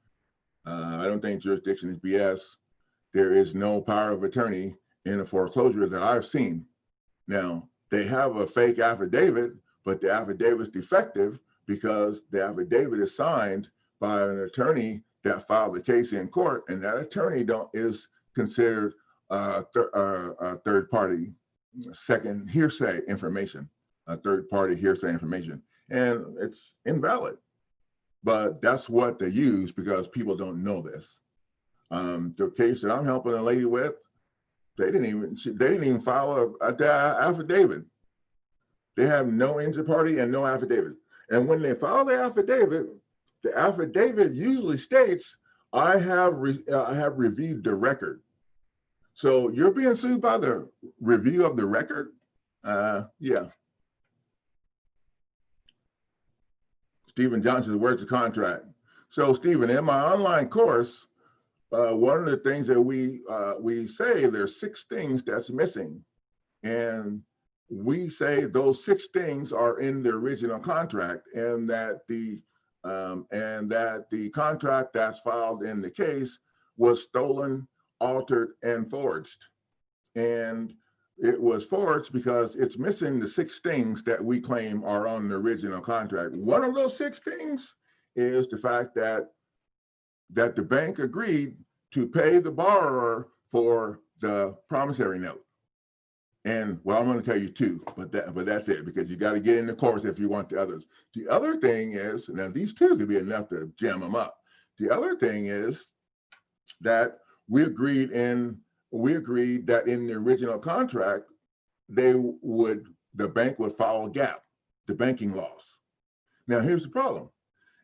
I don't think jurisdiction is BS. There is no power of attorney in a foreclosure that I've seen. Now, they have a fake affidavit, but the affidavit is defective because the affidavit is signed by an attorney that filed the case in court, and that attorney is considered third party, second hearsay information, a third party hearsay information, and it's invalid. But that's what they use because people don't know this. The case that I'm helping a lady with, they didn't even file a affidavit. They have no injured party and no affidavit. And when they file the affidavit usually states, I have reviewed the record. So you're being sued by the review of the record? Yeah. Stephen Johnson, where's the contract? So Stephen, in my online course, one of the things that we say there's 6 things that's missing. And we say those 6 things are in the original contract, and that the contract that's filed in the case was stolen, altered, and forged. And it was forged because it's missing the 6 things that we claim are on the original contract. One of those 6 things is the fact that the bank agreed to pay the borrower for the promissory note. And well, I'm going to tell you 2, but that's it, because you got to get in the course if you want the others. The other thing is, now these 2 could be enough to jam them up. The other thing is that we agreed that in the original contract, the bank would follow GAAP, the banking laws. Now here's the problem.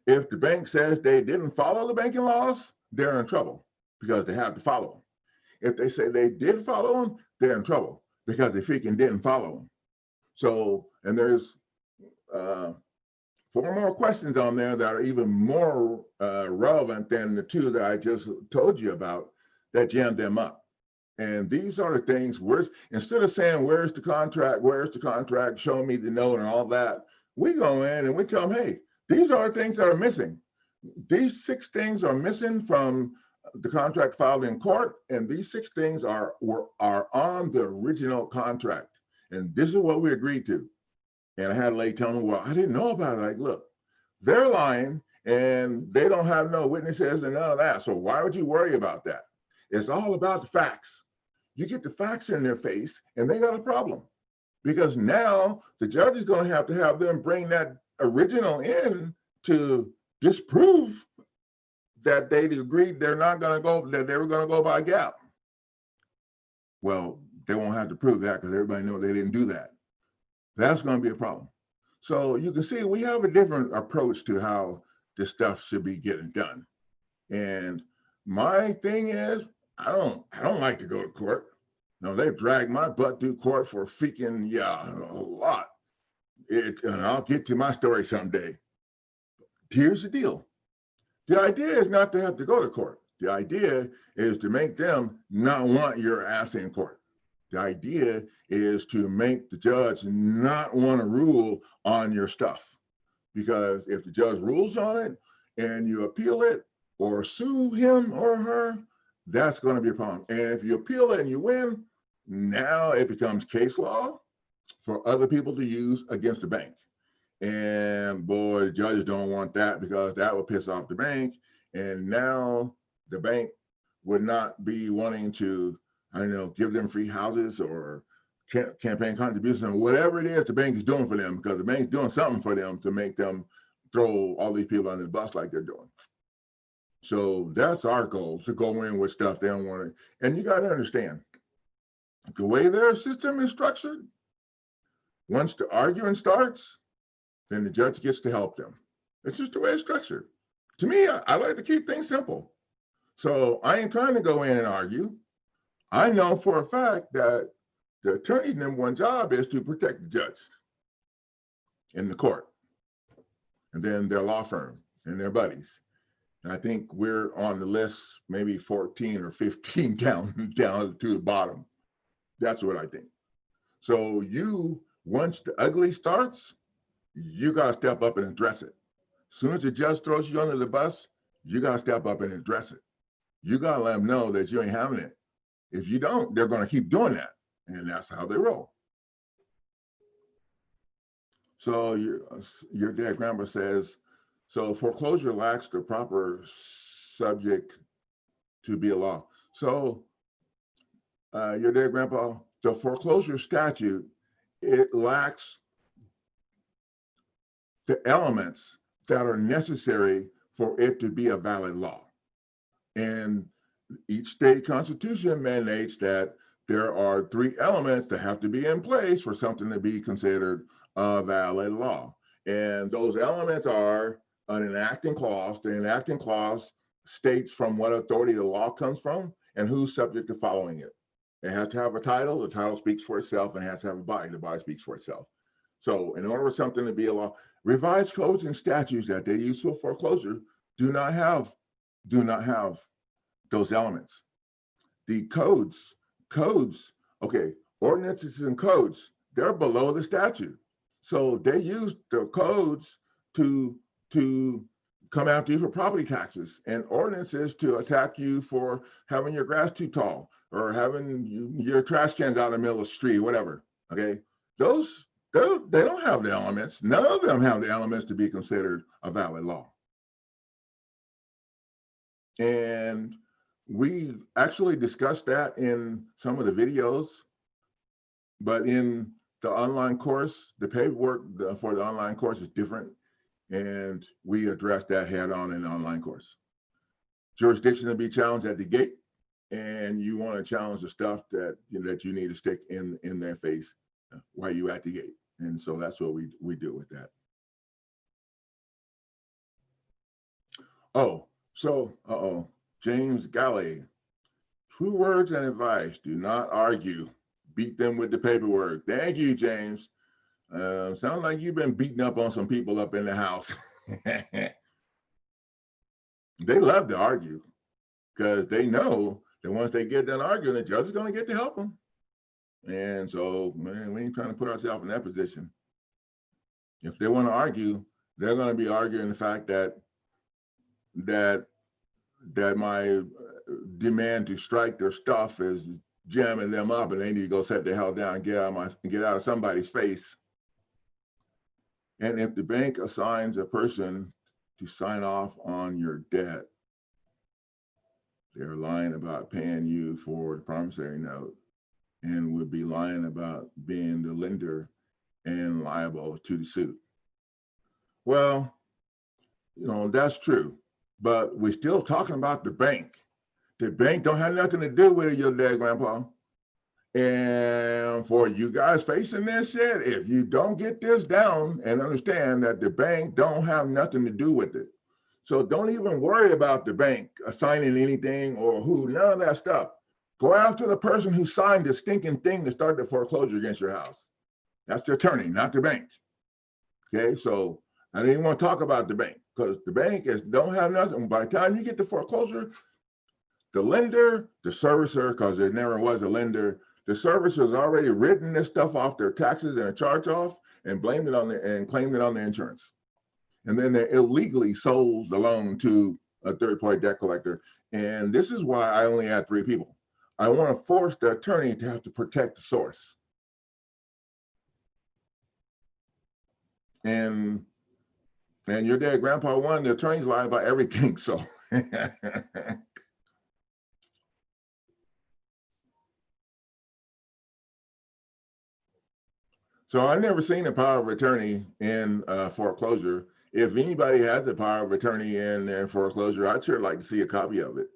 If the bank says they didn't follow the banking laws, they're in trouble because they have to follow them. If they say they did follow them, they're in trouble because they freaking didn't follow them. So, and there's 4 more questions on there that are even more relevant than the 2 that I just told you about that jam them up. And these are the things where, instead of saying, where's the contract, show me the note and all that, we go in and we tell them, hey, these are the things that are missing. These 6 things are missing from the contract filed in court, and these 6 things are on the original contract. And this is what we agreed to. And I had a lady tell me, well, I didn't know about it. Like, look, they're lying and they don't have no witnesses and none of that. So why would you worry about that? It's all about the facts. You get the facts in their face and they got a problem, because now the judge is going to have them bring that original in to disprove that they agreed they're not going to go, that they were going to go by gap. Well, they won't have to prove that because everybody knows they didn't do that. That's going to be a problem. So you can see we have a different approach to how this stuff should be getting done. And my thing is, I don't like to go to court. No, they've dragged my butt through court for freaking, a lot. And I'll get to my story someday. Here's the deal. The idea is not to have to go to court. The idea is to make them not want your ass in court. The idea is to make the judge not want to rule on your stuff. Because if the judge rules on it and you appeal it or sue him or her, that's going to be a problem. And if you appeal it and you win, now it becomes case law for other people to use against the bank. And boy, the judges don't want that, because that will piss off the bank. And now the bank would not be wanting to, I don't know, give them free houses or campaign contributions or whatever it is the bank is doing for them, because the bank is doing something for them to make them throw all these people under the bus like they're doing. So that's our goal, to go in with stuff they don't want to. And you got to understand, the way their system is structured, once the arguing starts, then the judge gets to help them. It's just the way it's structured. To me, I like to keep things simple. So I ain't trying to go in and argue. I know for a fact that the attorney's #1 job is to protect the judge in the court, and then their law firm and their buddies. And I think we're on the list, maybe 14 or 15 down to the bottom. That's what I think. So once the ugly starts, you got to step up and address it. As soon as the judge throws you under the bus, you got to step up and address it. You got to let them know that you ain't having it. If you don't, they're going to keep doing that. And that's how they roll. So your dead grandpa says, so foreclosure lacks the proper subject to be a law. So your dead grandpa, the foreclosure statute, it lacks the elements that are necessary for it to be a valid law. And each state constitution mandates that there are 3 elements that have to be in place for something to be considered a valid law. And those elements are an enacting clause. The enacting clause states from what authority the law comes from and who's subject to following it. It has to have a title. The title speaks for itself, and it has to have a body. The body speaks for itself. So in order for something to be a law, revised codes and statutes that they use for foreclosure do not have those elements. The codes, okay, ordinances and codes, they're below the statute. So they use the codes to come after you for property taxes, and ordinances to attack you for having your grass too tall or having your trash cans out in the middle of the street, whatever, okay? They don't have the elements. None of them have the elements to be considered a valid law. And we actually discussed that in some of the videos, but in the online course, the paperwork for the online course is different, and we addressed that head on in the online course. Jurisdiction to be challenged at the gate, and you want to challenge the stuff that you need to stick in their face while you at the gate. And so that's what we do with that. Oh, so, James Galley. 2 words and advice: do not argue. Beat them with the paperwork. Thank you, James. Sounds like you've been beating up on some people up in the house. They love to argue because they know that once they get done arguing, the judge is going to get to help them. And so, man, we ain't trying to put ourselves in that position. If they want to argue, they're going to be arguing the fact that my demand to strike their stuff is jamming them up, and they need to go sit the hell down and get out of somebody's face. And if the bank assigns a person to sign off on your debt, they're lying about paying you for the promissory note and would be lying about being the lender and liable to the suit. Well, that's true, but we're still talking about the bank. The bank don't have nothing to do with it, your dad, grandpa. And for you guys facing this shit, if you don't get this down and understand that the bank don't have nothing to do with it. So don't even worry about the bank assigning anything or none of that stuff. Go after the person who signed the stinking thing to start the foreclosure against your house. That's the attorney, not the bank. Okay, so I didn't even want to talk about the bank because the bank don't have nothing. By the time you get to foreclosure, the lender, the servicer, because there never was a lender, the servicer has already written this stuff off their taxes and a charge off and claimed it on the insurance. And then they illegally sold the loan to a third-party debt collector. And this is why I only had 3 people. I want to force the attorney to have to protect the source. And your dad, grandpa, won. The attorneys lie about everything. So so I've never seen a power of attorney in foreclosure. If anybody has the power of attorney in foreclosure, I'd sure like to see a copy of it,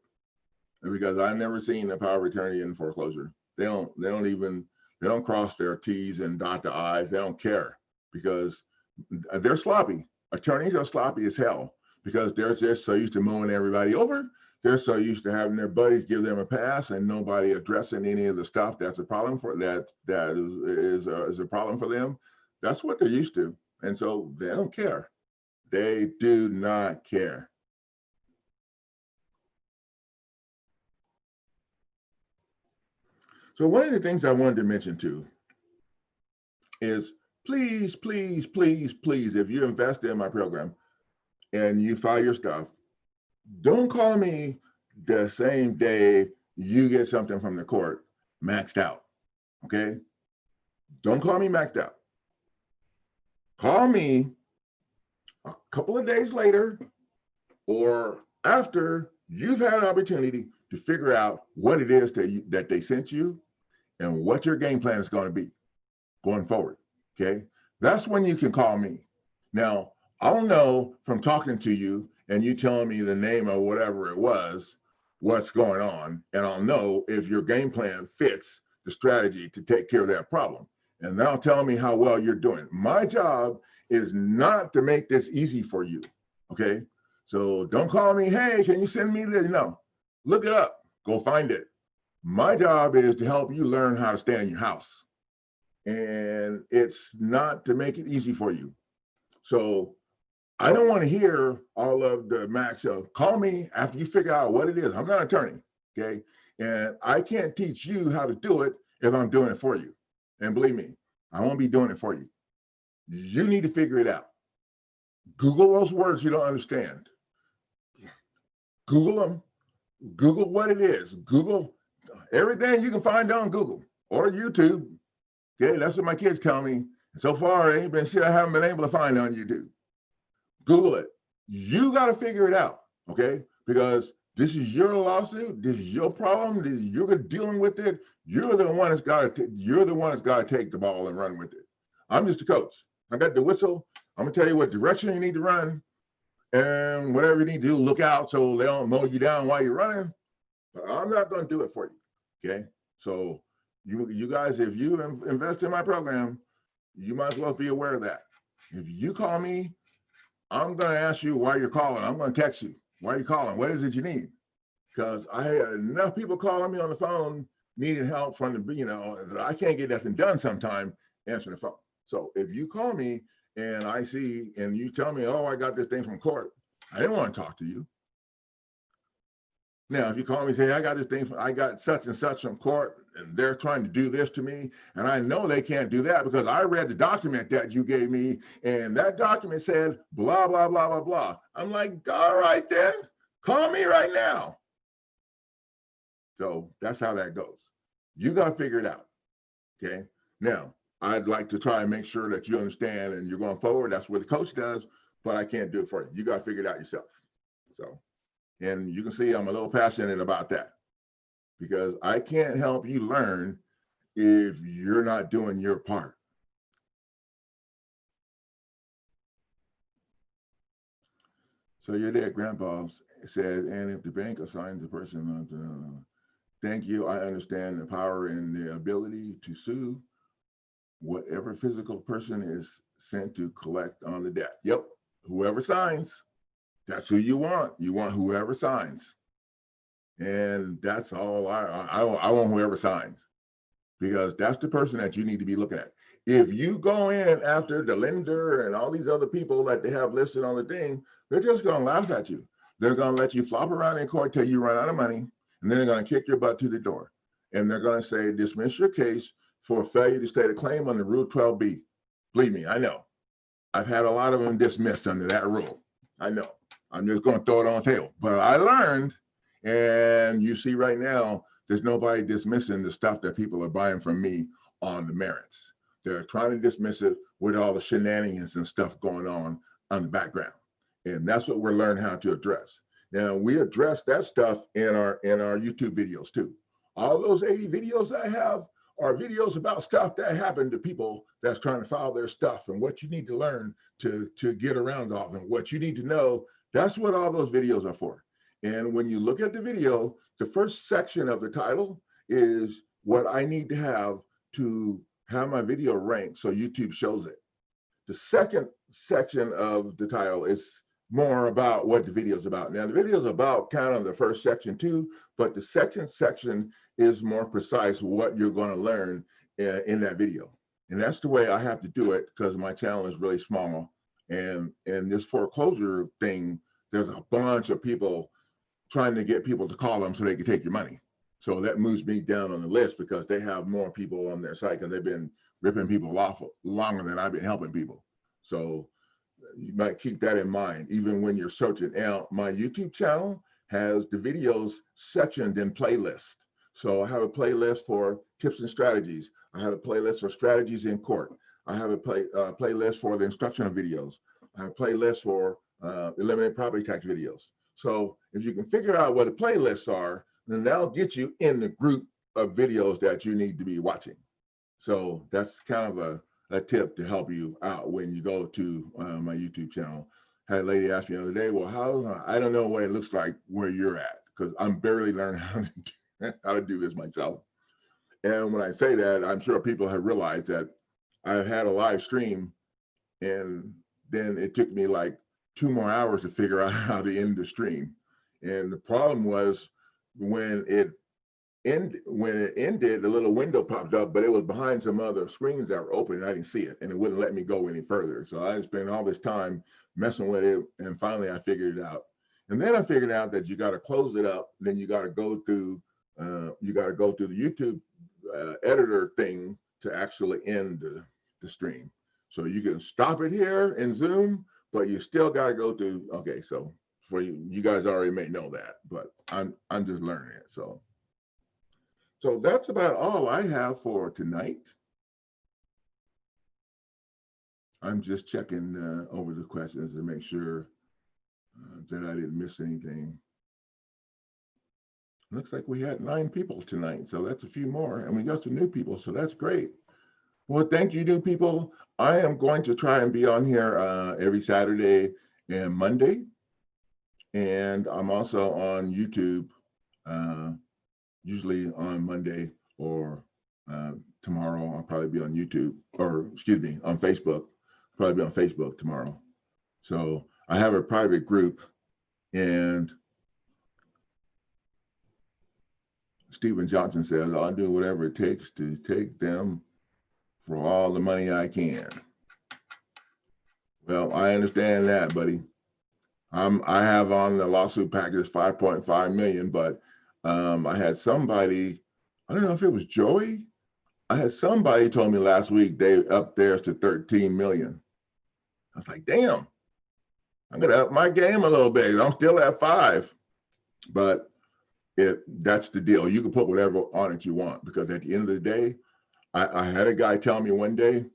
because I've never seen the power of attorney in foreclosure. They don't cross their T's and dot the I's. They don't care because they're sloppy. Attorneys are sloppy as hell because they're just so used to mowing everybody over. They're so used to having their buddies give them a pass and nobody addressing any of the stuff that's a problem for that is a problem for them. That's what they're used to, and so they don't care. They do not care. So one of the things I wanted to mention too is please, please, please, please, if you invest in my program and you file your stuff, don't call me the same day you get something from the court maxed out, okay? Don't call me maxed out. Call me a couple of days later or after you've had an opportunity to figure out what it is that they sent you and what your game plan is going to be going forward, okay? That's when you can call me. Now, I'll know from talking to you and you telling me the name of whatever it was, what's going on, and I'll know if your game plan fits the strategy to take care of that problem. And that'll tell me how well you're doing. My job is not to make this easy for you, okay? So don't call me, hey, can you send me this? No, look it up, go find it. My job is to help you learn how to stay in your house. And it's not to make it easy for you. So I don't want to hear all of the max. Call me after you figure out what it is. I'm not an attorney, okay? And I can't teach you how to do it if I'm doing it for you. And believe me, I won't be doing it for you. You need to figure it out. Google those words you don't understand. Google them. Google what it is. Google everything you can find on Google or YouTube. Okay, that's what my kids tell me. So far, ain't been shit I haven't been able to find on YouTube. Google it. You got to figure it out, okay? Because this is your lawsuit. This is your problem. You're dealing with it. You're the one that's got to take the ball and run with it. I'm just a coach. I got the whistle. I'm gonna tell you what direction you need to run, and whatever you need to do, look out so they don't mow you down while you're running. But I'm not gonna do it for you, okay? So you guys, if you invest in my program, you might as well be aware of that. If you call me, I'm going to ask you why you're calling. I'm going to text you. Why are you calling? What is it you need? because I had enough people calling me on the phone needing help from the, that I can't get nothing done sometime answering the phone. So if you call me and I see, and you tell me, oh, I got this thing from court, I didn't want to talk to you. Now, if you call me and say, I got this thing, I got such and such from court, and they're trying to do this to me, and I know they can't do that because I read the document that you gave me, and that document said blah, blah, blah, blah, blah. I'm like, all right then, call me right now. So that's how that goes. You got to figure it out, okay? Now, I'd like to try and make sure that you understand and you're going forward. That's what the coach does, but I can't do it for you. You got to figure it out yourself. So. And you can see I'm a little passionate about that because I can't help you learn if you're not doing your part. So your dead grandpa said, and if the bank assigns a person, thank you, I understand the power and the ability to sue whatever physical person is sent to collect on the debt. Yep, whoever signs. That's who you want. You want whoever signs. And that's all I want whoever signs, because that's the person that you need to be looking at. If you go in after the lender and all these other people that they have listed on the thing, they're just going to laugh at you. They're going to let you flop around in court till you run out of money, and then they're going to kick your butt to the door. And they're going to say, dismiss your case for failure to state a claim under Rule 12B. Believe me, I know. I've had a lot of them dismissed under that rule. I know. I'm just going to throw it on the table. But I learned, and you see right now, there's nobody dismissing the stuff that people are buying from me on the merits. They're trying to dismiss it with all the shenanigans and stuff going on the background. And that's what we're learning how to address. Now, we address that stuff in our YouTube videos too. All those 80 videos I have are videos about stuff that happened to people that's trying to file their stuff and what you need to learn to get around all of them, what you need to know. That's what all those videos are for. And when you look at the video, the first section of the title is what I need to have my video ranked so YouTube shows it. The second section of the title is more about what the video is about. Now, the video is about kind of the first section too, but the second section is more precise what you're going to learn in that video. And that's the way I have to do it because my channel is really small. And this foreclosure thing, there's a bunch of people trying to get people to call them so they can take your money. So that moves me down on the list because they have more people on their site because they've been ripping people off longer than I've been helping people. So you might keep that in mind, even when you're searching out. My YouTube channel has the videos sectioned in playlists. So I have a playlist for tips and strategies. I have a playlist for strategies in court. I have a playlist for the instructional videos. I have a playlist for eliminate property tax videos. So if you can figure out what the playlists are, then that'll get you in the group of videos that you need to be watching. So that's kind of a tip to help you out when you go to my YouTube channel. I had a lady ask me the other day, well, I don't know what it looks like where you're at, because I'm barely learning how to do this myself. And when I say that, I'm sure people have realized that I've had a live stream and then it took me like 2 more hours to figure out how to end the stream. And the problem was when it ended, the little window popped up, but it was behind some other screens that were open and I didn't see it, and it wouldn't let me go any further. So I spent all this time messing with it, and finally I figured it out. And then I figured out that you got to close it up, then you got to go through the YouTube editor thing to actually end the stream. So you can stop it here in Zoom, but you still got to go through. Okay, so for you guys already may know that, but I'm just learning it. So that's about all I have for tonight. I'm just checking over the questions to make sure that I didn't miss anything. Looks like we had 9 people tonight, so that's a few more, and we got some new people, so that's great. Well, thank you, new people. I am going to try and be on here every Saturday and Monday, and I'm also on YouTube, usually on Monday, or tomorrow I'll probably be on YouTube, or excuse me, on Facebook. Probably be on Facebook tomorrow. So I have a private group, and Stephen Johnson says, I'll do whatever it takes to take them for all the money I can. Well, I understand that, buddy. I have on the lawsuit package 5.5 million, but I had somebody, I don't know if it was Joey. I had somebody told me last week they upped theirs to 13 million. I was like, damn, I'm gonna up my game a little bit. I'm still at 5, but that's the deal. You can put whatever on it you want, because at the end of the day, I had a guy tell me one day,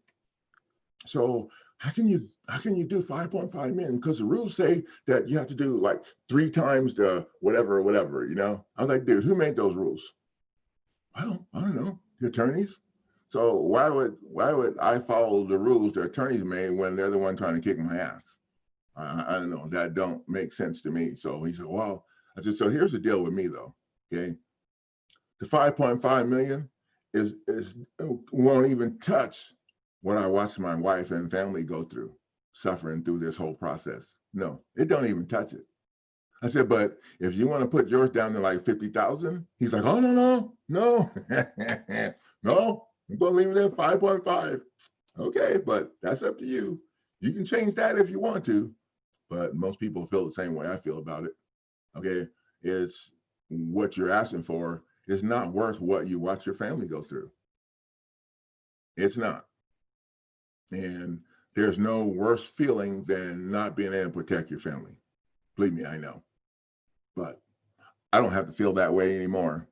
so how can you do 5.5 million? Because the rules say that you have to do like 3 times the whatever, you know? I was like, dude, who made those rules? Well, I don't know, the attorneys. So why would I follow the rules the attorneys made when they're the one trying to kick my ass? I don't know, that don't make sense to me. So he said, well, I said, so here's the deal with me though, okay? The 5.5 million is won't even touch what I watched my wife and family go through, suffering through this whole process. No, it don't even touch it. I said, but if you want to put yours down to like 50,000, he's like, oh, no, no, no, I'm going to leave it at 5.5. Okay, but that's up to you. You can change that if you want to, but most people feel the same way I feel about it. Okay, it's what you're asking for is not worth what you watch your family go through. It's not. And there's no worse feeling than not being able to protect your family. Believe me, I know. But I don't have to feel that way anymore.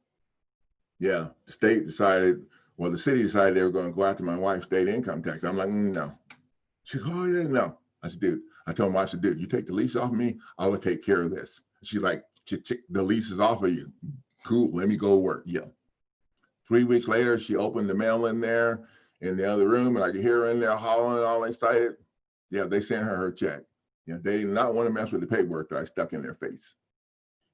Yeah, the state decided, well, the city decided they were going to go after my wife's state income tax. I'm like, no. She said, oh, yeah, no. I said, dude, I told my wife, I said, dude, you take the lease off me, I will take care of this. She's like, the lease is off of you. Cool, let me go work. Yeah. 3 weeks later, she opened the mail in there in the other room, and I could hear her in there hollering, all excited. Yeah, they sent her check. Yeah, they did not want to mess with the paperwork that I stuck in their face.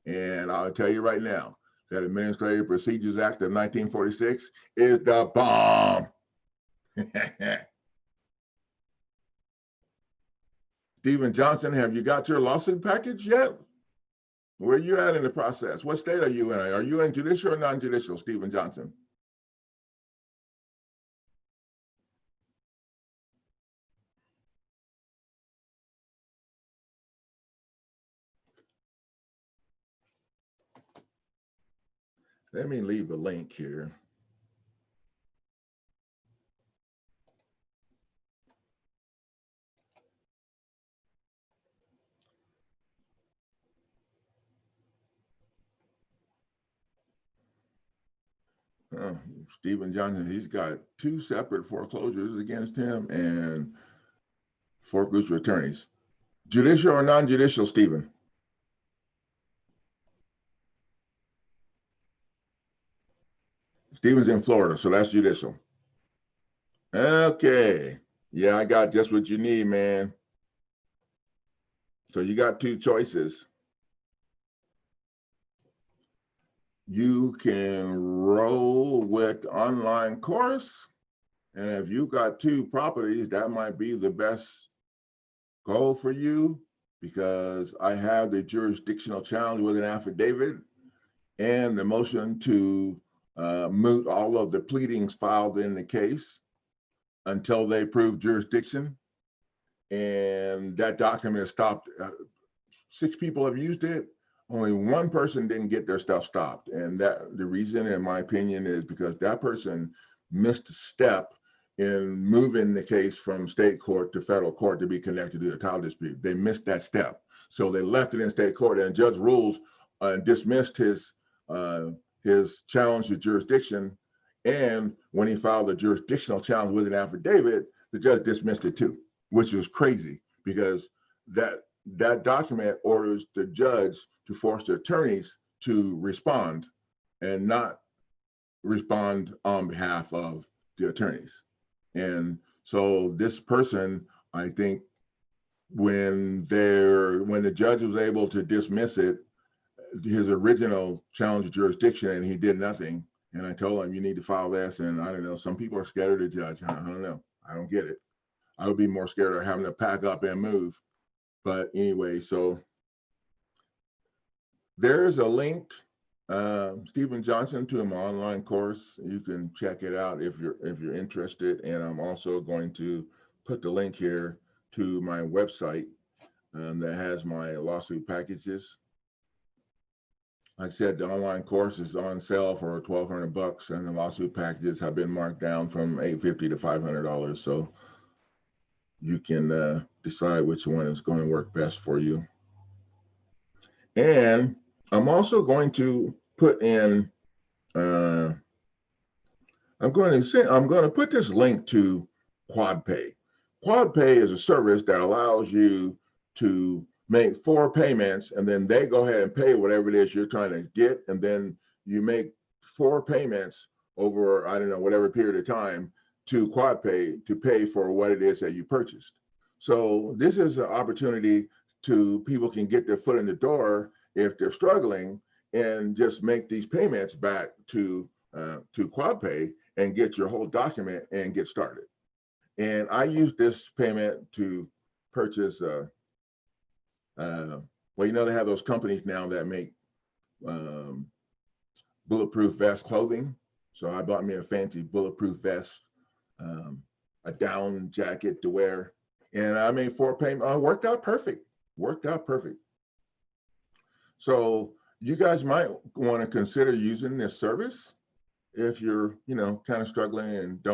And I'll tell you right now, that Administrative Procedures Act of 1946 is the bomb. Stephen Johnson, have you got your lawsuit package yet? Where are you at in the process? What state are you in? Are you in judicial or non-judicial, Stephen Johnson? Let me leave the link here. Stephen Johnson, he's got 2 separate foreclosures against him and foreclosure attorneys. Judicial or non-judicial, Stephen? Stephen's in Florida, so that's judicial. Okay. Yeah, I got just what you need, man. So you got 2 choices. You can roll with online course. And if you've got 2 properties, that might be the best goal for you, because I have the jurisdictional challenge with an affidavit and the motion to moot all of the pleadings filed in the case until they prove jurisdiction. And that document stopped. 6 people have used it. Only 1 person didn't get their stuff stopped. And that the reason, in my opinion, is because that person missed a step in moving the case from state court to federal court to be connected to the title dispute. They missed that step. So they left it in state court, and Judge Rules dismissed his challenge to jurisdiction. And when he filed a jurisdictional challenge with an affidavit, the judge dismissed it too, which was crazy, because that document orders the judge to force the attorneys to respond and not respond on behalf of the attorneys. And so this person, I think, when the judge was able to dismiss it, his original challenge of jurisdiction, and he did nothing. And I told him, you need to file this. And I don't know, some people are scared of the judge. I don't know. I don't get it. I would be more scared of having to pack up and move. But anyway, so there's a link Stephen Johnson to my online course. You can check it out if you're interested. And I'm also going to put the link here to my website that has my lawsuit packages. Like I said, the online course is on sale for $1,200, and the lawsuit packages have been marked down from $850 to $500. So you can decide which one is going to work best for you. And I'm also going to put in, I'm going to put this link to QuadPay. QuadPay is a service that allows you to make 4 payments, and then they go ahead and pay whatever it is you're trying to get, and then you make 4 payments over, I don't know, whatever period of time to QuadPay to pay for what it is that you purchased. So this is an opportunity to people can get their foot in the door if they're struggling and just make these payments back to QuadPay and get your whole document and get started. And I use this payment to purchase, well, you know, they have those companies now that make bulletproof vest clothing. So I bought me a fancy bulletproof vest, a down jacket to wear. And I made 4 payments. Worked out perfect. Worked out perfect. So you guys might want to consider using this service if you're, you know, kind of struggling and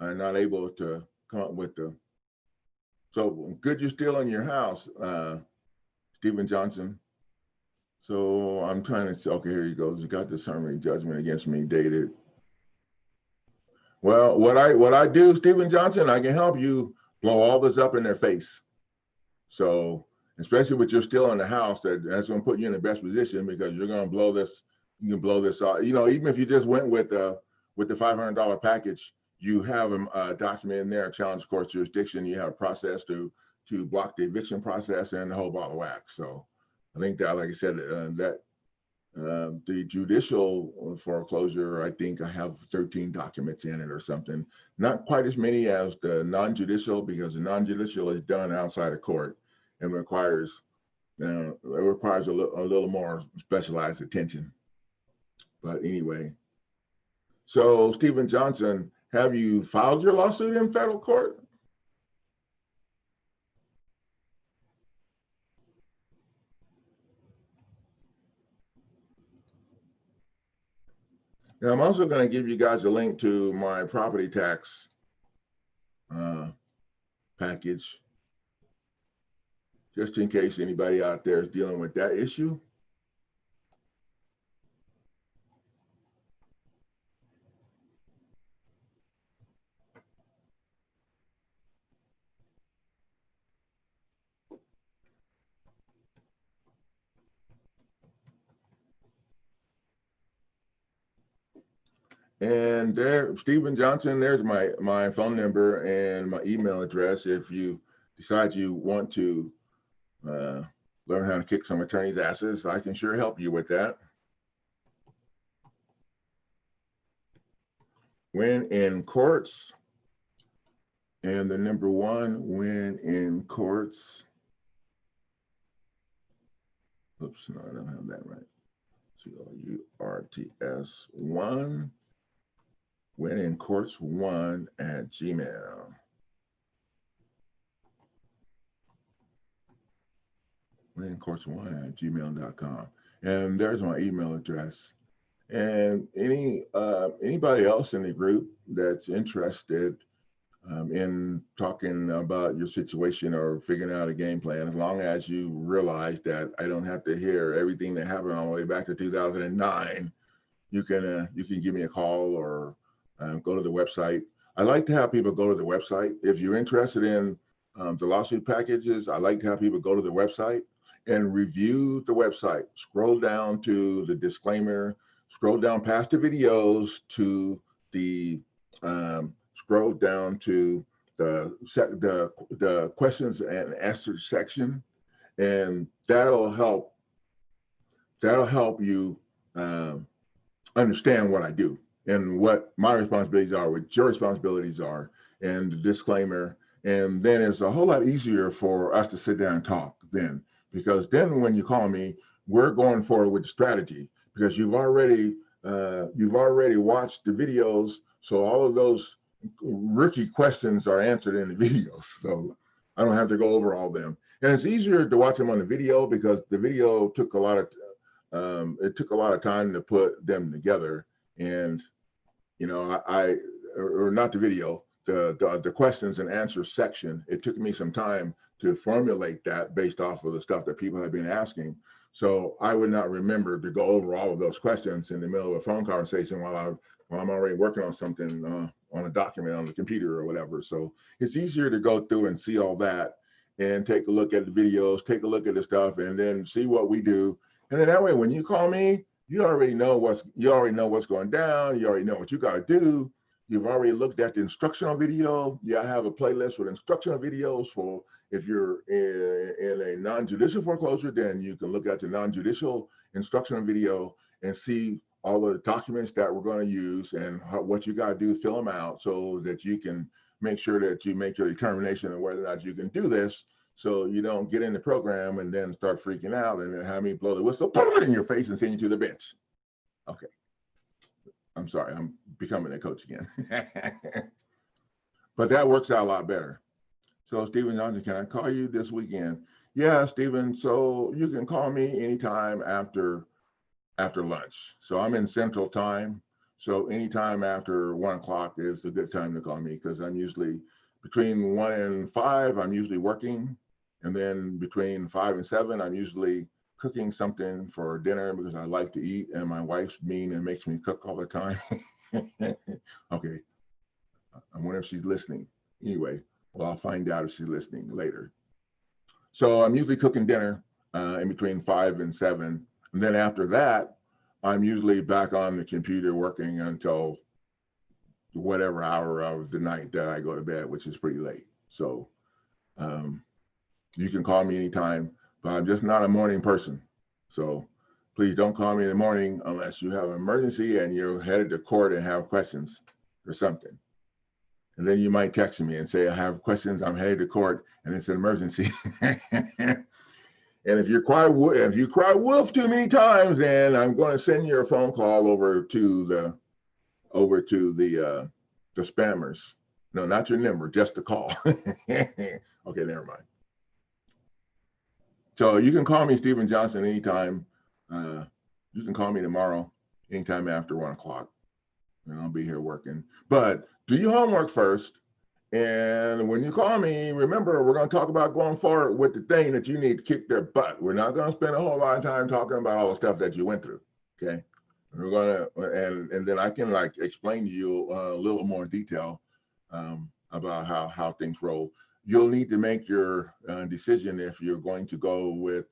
are not able to come up with the. So good you're still in your house, Stephen Johnson. So I'm trying to, okay, here he goes. You got the summary judgment against me dated. Well, what I do, Stephen Johnson, I can help you blow all this up in their face. So especially with you're still in the house, that's going to put you in the best position because you're going to blow this. You can blow this off. You know, even if you just went with the $500 package, you have a document in there, challenge court jurisdiction. You have a process to block the eviction process and the whole ball of wax. So I think that, like I said, the judicial foreclosure, I think I have 13 documents in it or something. Not quite as many as the non-judicial, because the non-judicial is done outside of court and requires a little more specialized attention. But anyway, so Stephen Johnson, have you filed your lawsuit in federal court? Now, I'm also going to give you guys a link to my property tax package, just in case anybody out there is dealing with that issue. And there, Stephen Johnson, there's my phone number and my email address. If you decide you want to learn how to kick some attorneys' asses, I can sure help you with that. When in courts, and the number 1, when in courts. Oops, no, I don't have that right. COURTS 1. When in courts 1 at Gmail. When in courts 1 at gmail.com. And there's my email address. And anybody else in the group that's interested in talking about your situation or figuring out a game plan, as long as you realize that I don't have to hear everything that happened all the way back to 2009, you can give me a call or go to the website. I like to have people go to the website. If you're interested in the lawsuit packages, I like to have people go to the website and review the website. Scroll down to the disclaimer, scroll down past the videos to the, scroll down to the questions and answers section, and that'll help you understand what I do and what my responsibilities are, what your responsibilities are, and the disclaimer. And then it's a whole lot easier for us to sit down and talk then, because then when you call me, we're going forward with the strategy. because you've already watched the videos. So all of those rookie questions are answered in the videos. So I don't have to go over all of them. And it's easier to watch them on the video because the video took a lot of time to put them together. And you know, or not the video, the questions and answers section. It took me some time to formulate that based off of the stuff that people have been asking. So I would not remember to go over all of those questions in the middle of a phone conversation while I'm already working on something on a document on the computer or whatever. So it's easier to go through and see all that and take a look at the videos, take a look at the stuff, and then see what we do. And then that way, when you call me, you already know what's going down. You already know what you got to do. You've already looked at the instructional video. Yeah, I have a playlist with instructional videos for if you're in a non-judicial foreclosure, then you can look at the non-judicial instructional video and see all of the documents that we're going to use and what you got to do, fill them out so that you can make sure that you make your determination of whether or not you can do this, so you don't get in the program and then start freaking out and then have me blow the whistle in your face and send you to the bench. Okay. I'm sorry, I'm becoming a coach again. But that works out a lot better. So Stephen Johnson, can I call you this weekend? Yeah, Stephen, so you can call me anytime after lunch. So I'm in Central Time. So anytime after 1 o'clock is a good time to call me, because I'm usually between 1 and 5, I'm usually working. And then between 5 and 7, I'm usually cooking something for dinner because I like to eat, and my wife's mean and makes me cook all the time. Okay, I wonder if she's listening. Anyway, well, I'll find out if she's listening later. So I'm usually cooking dinner in between 5 and 7. And then after that, I'm usually back on the computer working until whatever hour of the night that I go to bed, which is pretty late. So you can call me anytime, but I'm just not a morning person. So please don't call me in the morning unless you have an emergency and you're headed to court and have questions or something. And then you might text me and say, I have questions, I'm headed to court, and it's an emergency. And if you cry wolf too many times, then I'm going to send you a phone call over to the spammers. No, not your number, just the call. Okay, never mind. So you can call me Stephen Johnson anytime. You can call me tomorrow, anytime after 1 o'clock, and I'll be here working. But do your homework first. And when you call me, remember, we're going to talk about going forward with the thing that you need to kick their butt. We're not going to spend a whole lot of time talking about all the stuff that you went through. Okay. We're going to, and then I can like explain to you a little more detail about how things roll. You'll need to make your decision if you're going to go with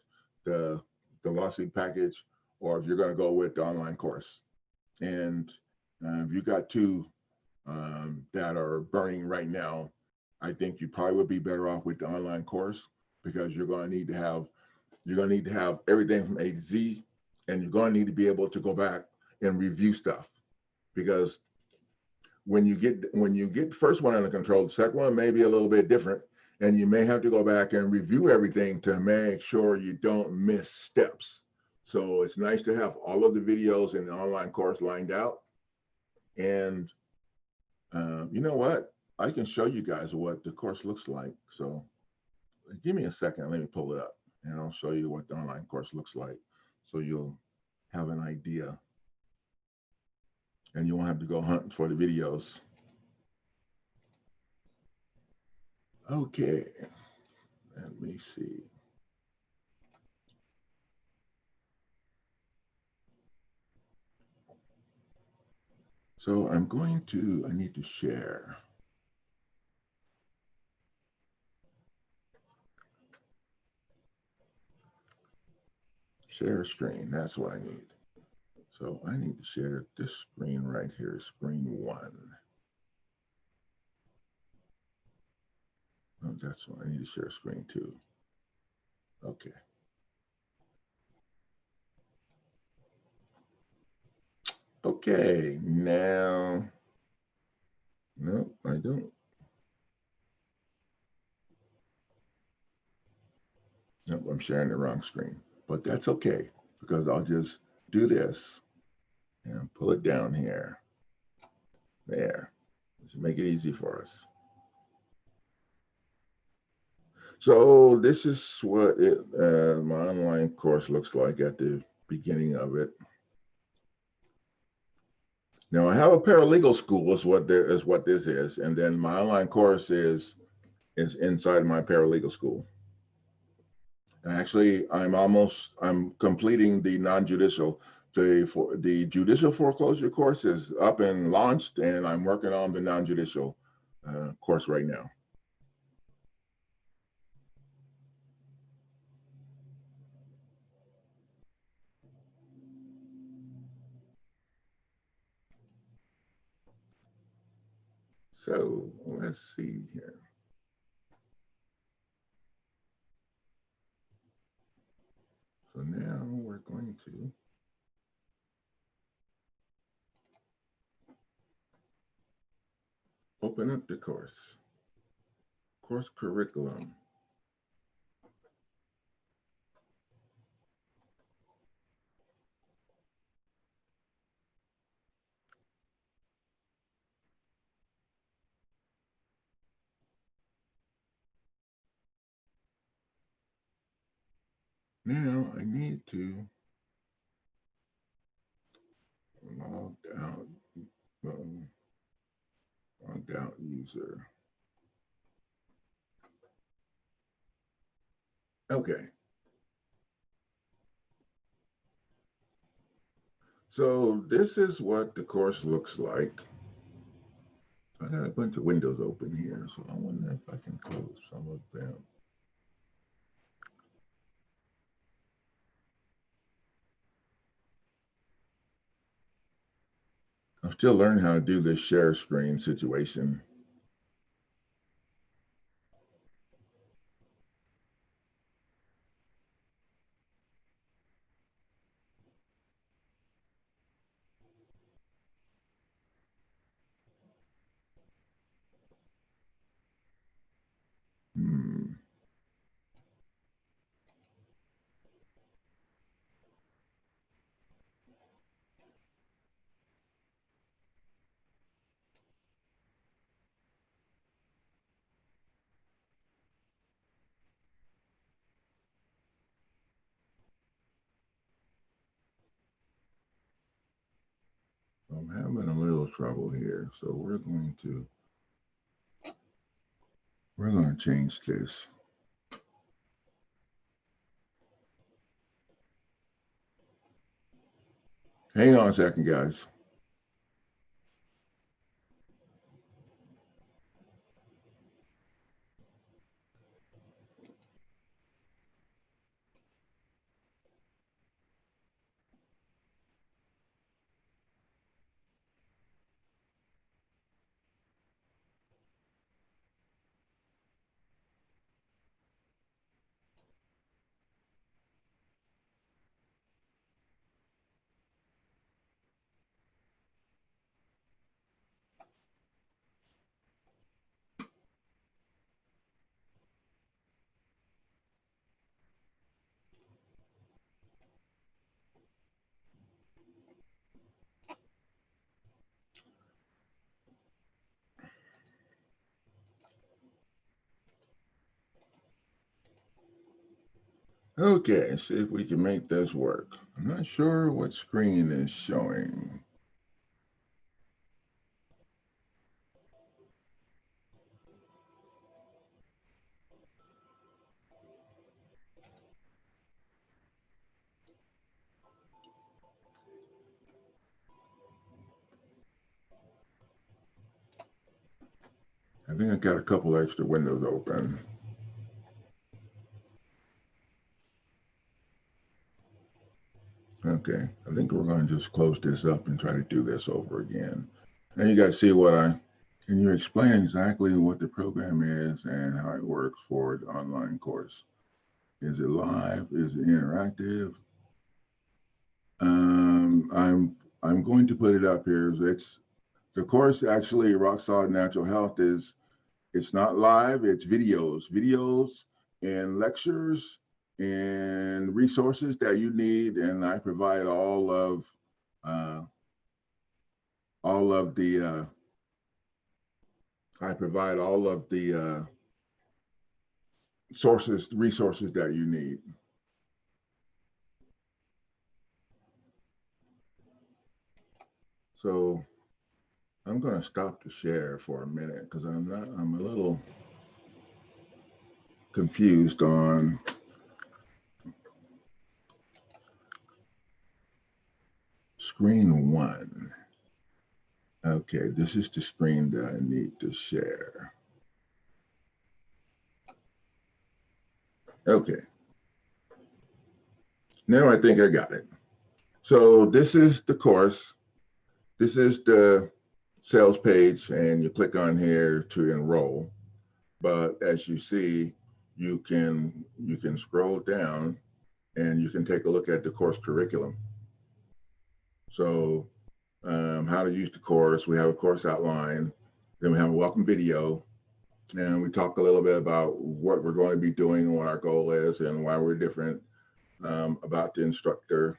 the lawsuit package or if you're going to go with the online course. And if you got two that are burning right now, I think you probably would be better off with the online course, because you're going to need to have everything from A to Z, and you're going to need to be able to go back and review stuff, because when you get the first one under control, the second one may be a little bit different, and you may have to go back and review everything to make sure you don't miss steps. So it's nice to have all of the videos in the online course lined out. And you know what? I can show you guys what the course looks like. So give me a second. Let me pull it up and I'll show you what the online course looks like, so you'll have an idea and you won't have to go hunting for the videos. Okay, let me see. So I need to share. Share screen, that's what I need. So I need to share this screen right here, screen 1. Oh, that's what I need to share screen 2. Okay. Okay, now, no, I don't. Nope, I'm sharing the wrong screen, but that's okay, because I'll just do this and pull it down here. There. Let's make it easy for us. So this is what my online course looks like at the beginning of it. Now I have a paralegal school is what this is, and then my online course is inside my paralegal school. And actually, I'm completing the non-judicial. The judicial foreclosure course is up and launched, and I'm working on the non-judicial course right now. So let's see here. So now we're going to open up the course curriculum. Now I need to log out user. Okay. So this is what the course looks like. I got a bunch of windows open here, so I wonder if I can close some of them. I'm still learning how to do this share screen situation. I'm having a little trouble here, so we're going to change this. Hang on a second, guys. Okay, see if we can make this work. I'm not sure what screen is showing. I think I got a couple extra windows open. Okay, I think we're going to just close this up and try to do this over again. And you guys see can you explain exactly what the program is and how it works for the online course? Is it live? Is it interactive? I'm going to put it up here. The course actually, Rock Solid Natural Health it's not live, it's videos and lectures and resources that you need, and I provide all of the resources that you need. So I'm going to stop the share for a minute because I'm a little confused on screen 1. Okay, this is the screen that I need to share. Okay. Now I think I got it. So this is the course. This is the sales page, and you click on here to enroll. But as you see, you can scroll down and you can take a look at the course curriculum. So how to use the course, we have a course outline, then we have a welcome video, and we talk a little bit about what we're going to be doing and what our goal is and why we're different. About the instructor,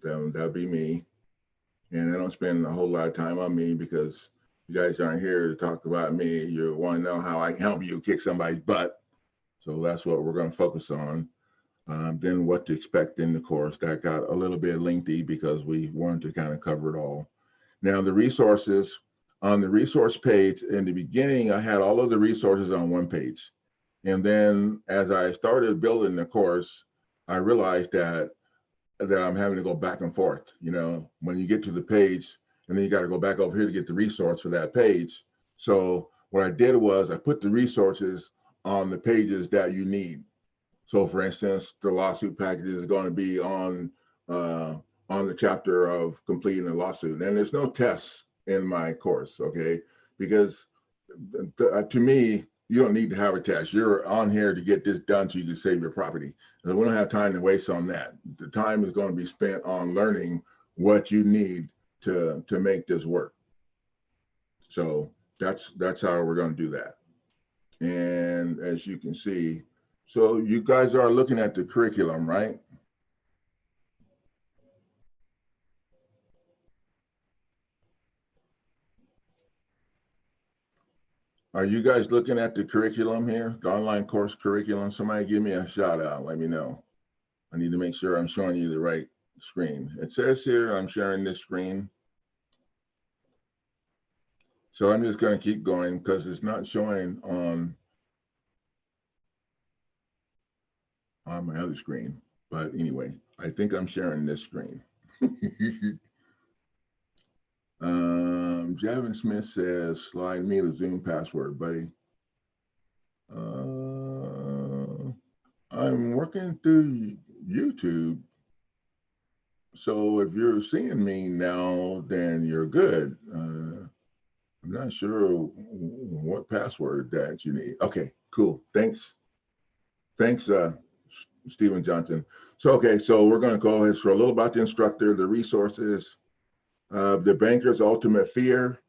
then that'd be me. And I don't spend a whole lot of time on me because you guys aren't here to talk about me. You want to know how I can help you kick somebody's butt. So that's what we're going to focus on. Then what to expect in the course. That got a little bit lengthy because we wanted to kind of cover it all. Now the resources, on the resource page in the beginning, I had all of the resources on one page. And then as I started building the course, I realized that I'm having to go back and forth. You know, when you get to the page and then you got to go back over here to get the resource for that page. So what I did was I put the resources on the pages that you need. So for instance, the lawsuit package is going to be on the chapter of completing a lawsuit. And there's no tests in my course, okay? Because to me, you don't need to have a test. You're on here to get this done so you can save your property. And we don't have time to waste on that. The time is going to be spent on learning what you need to make this work. So that's how we're going to do that. And as you can see, so you guys are looking at the curriculum, right? Are you guys looking at the curriculum here, the online course curriculum? Somebody give me a shout out, let me know. I need to make sure I'm showing you the right screen. It says here I'm sharing this screen. So I'm just going to keep going because it's not showing on my other screen. But anyway, I think I'm sharing this screen. Javin Smith says, slide me the Zoom password, buddy. I'm working through YouTube. So if you're seeing me now, then you're good. I'm not sure what password that you need. Okay, cool. Thanks, Stephen Johnson. So, okay, so we're going to go ahead for a little about the instructor, the resources, the banker's ultimate fear.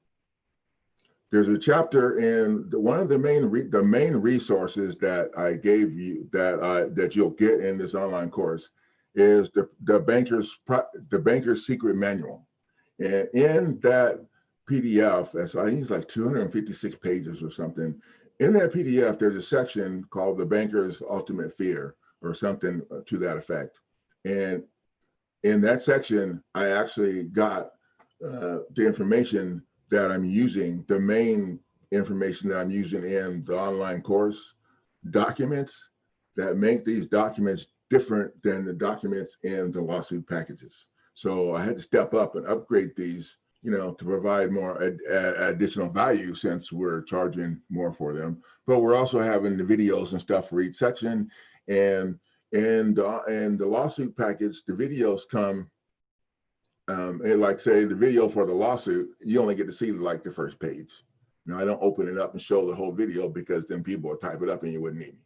There's a chapter in one of the main resources that I gave you that you'll get in this online course is the banker's secret manual. And in that PDF, I think it's like 256 pages or something. In that PDF, there's a section called the banker's ultimate fear or something to that effect. And in that section, I actually got the information that I'm using, the main information that I'm using in the online course documents that make these documents different than the documents in the lawsuit packages. So I had to step up and upgrade these, you know, to provide more additional value since we're charging more for them. But we're also having the videos and stuff for each section. And the lawsuit package, the videos come, and like say the video for the lawsuit, you only get to see like the first page. Now I don't open it up and show the whole video because then people will type it up and you wouldn't need me.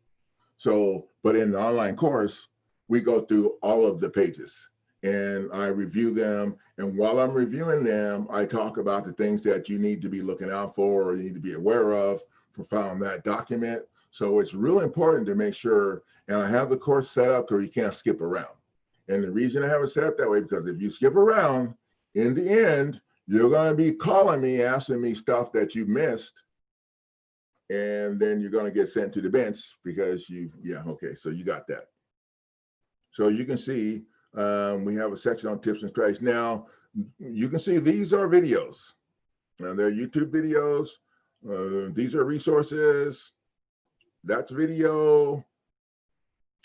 So, but in the online course, we go through all of the pages and I review them. And while I'm reviewing them, I talk about the things that you need to be looking out for or you need to be aware of for filing that document. So it's really important to make sure, and I have the course set up where you can't skip around. And the reason I have it set up that way, because if you skip around, in the end, you're going to be calling me, asking me stuff that you missed. And then you're going to get sent to the bench because yeah, okay, so you got that. So you can see we have a section on tips and strategies. Now, you can see these are videos. Now, they're YouTube videos. These are resources. That's video.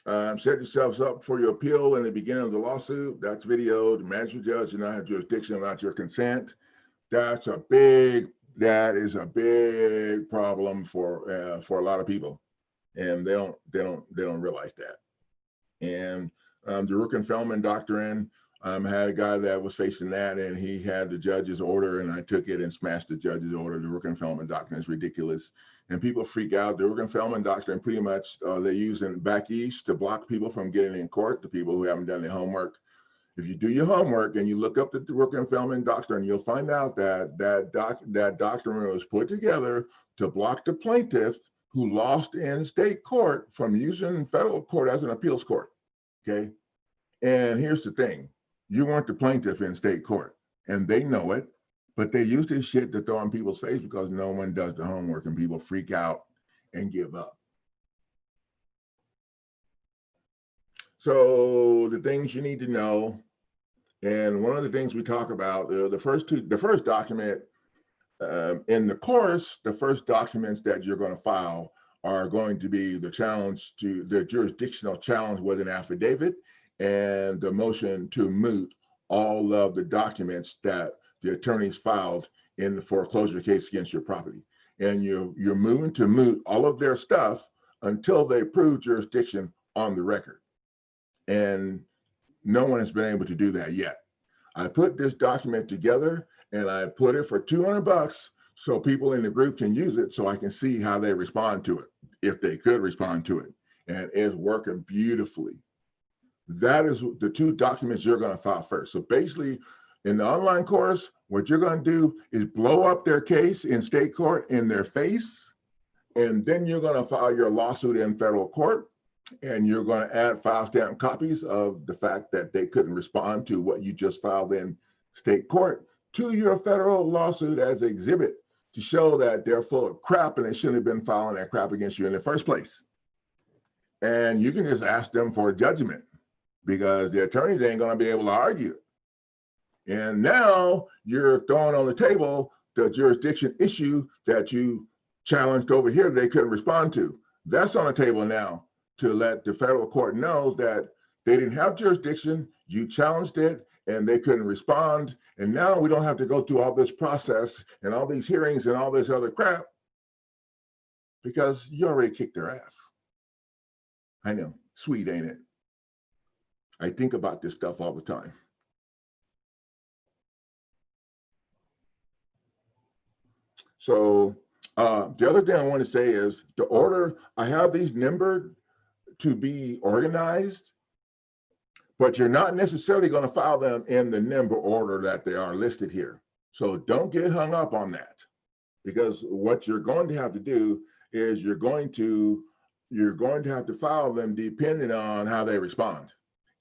Set yourselves up for your appeal in the beginning of the lawsuit. That's video. The magistrate judge does not have jurisdiction without your consent. That is a big problem for a lot of people, and they don't realize that. And the Rooker-Feldman doctrine, had a guy that was facing that, and he had the judge's order, and I took it and smashed the judge's order. The Rooker-Feldman doctrine is ridiculous, and people freak out. The Rooker-Feldman doctrine pretty much they use in back east to block people from getting in court, the people who haven't done their homework. If you do your homework and you look up the Rooker-Feldman doctrine, you'll find out that doctrine was put together to block the plaintiff who lost in state court from using federal court as an appeals court. Okay, and here's the thing. You weren't the plaintiff in state court, and they know it, but they use this shit to throw in people's face because no one does the homework, and people freak out and give up. So the things you need to know, and one of the things we talk about, the first document in the course, the first documents that you're going to file are going to be the jurisdictional challenge with an affidavit, and the motion to moot all of the documents that the attorneys filed in the foreclosure case against your property. And you're moving to moot all of their stuff until they prove jurisdiction on the record. And no one has been able to do that yet. I put this document together and I put it for $200 so people in the group can use it so I can see how they respond to it, if they could respond to it. And it's working beautifully. That is the two documents you're going to file first. So basically, in the online course, what you're going to do is blow up their case in state court in their face, and then you're going to file your lawsuit in federal court, and you're going to add file stamp copies of the fact that they couldn't respond to what you just filed in state court to your federal lawsuit as an exhibit to show that they're full of crap and they shouldn't have been filing that crap against you in the first place. And you can just ask them for a judgment, because the attorneys ain't going to be able to argue. And now you're throwing on the table the jurisdiction issue that you challenged over here they couldn't respond to. That's on the table now to let the federal court know that they didn't have jurisdiction, you challenged it, and they couldn't respond. And now we don't have to go through all this process and all these hearings and all this other crap because you already kicked their ass. I know, sweet, ain't it? I think about this stuff all the time. So the other thing I want to say is the order, I have these numbered to be organized, but you're not necessarily going to file them in the number order that they are listed here. So don't get hung up on that, because what you're going to have to do is you're going to have to file them depending on how they respond.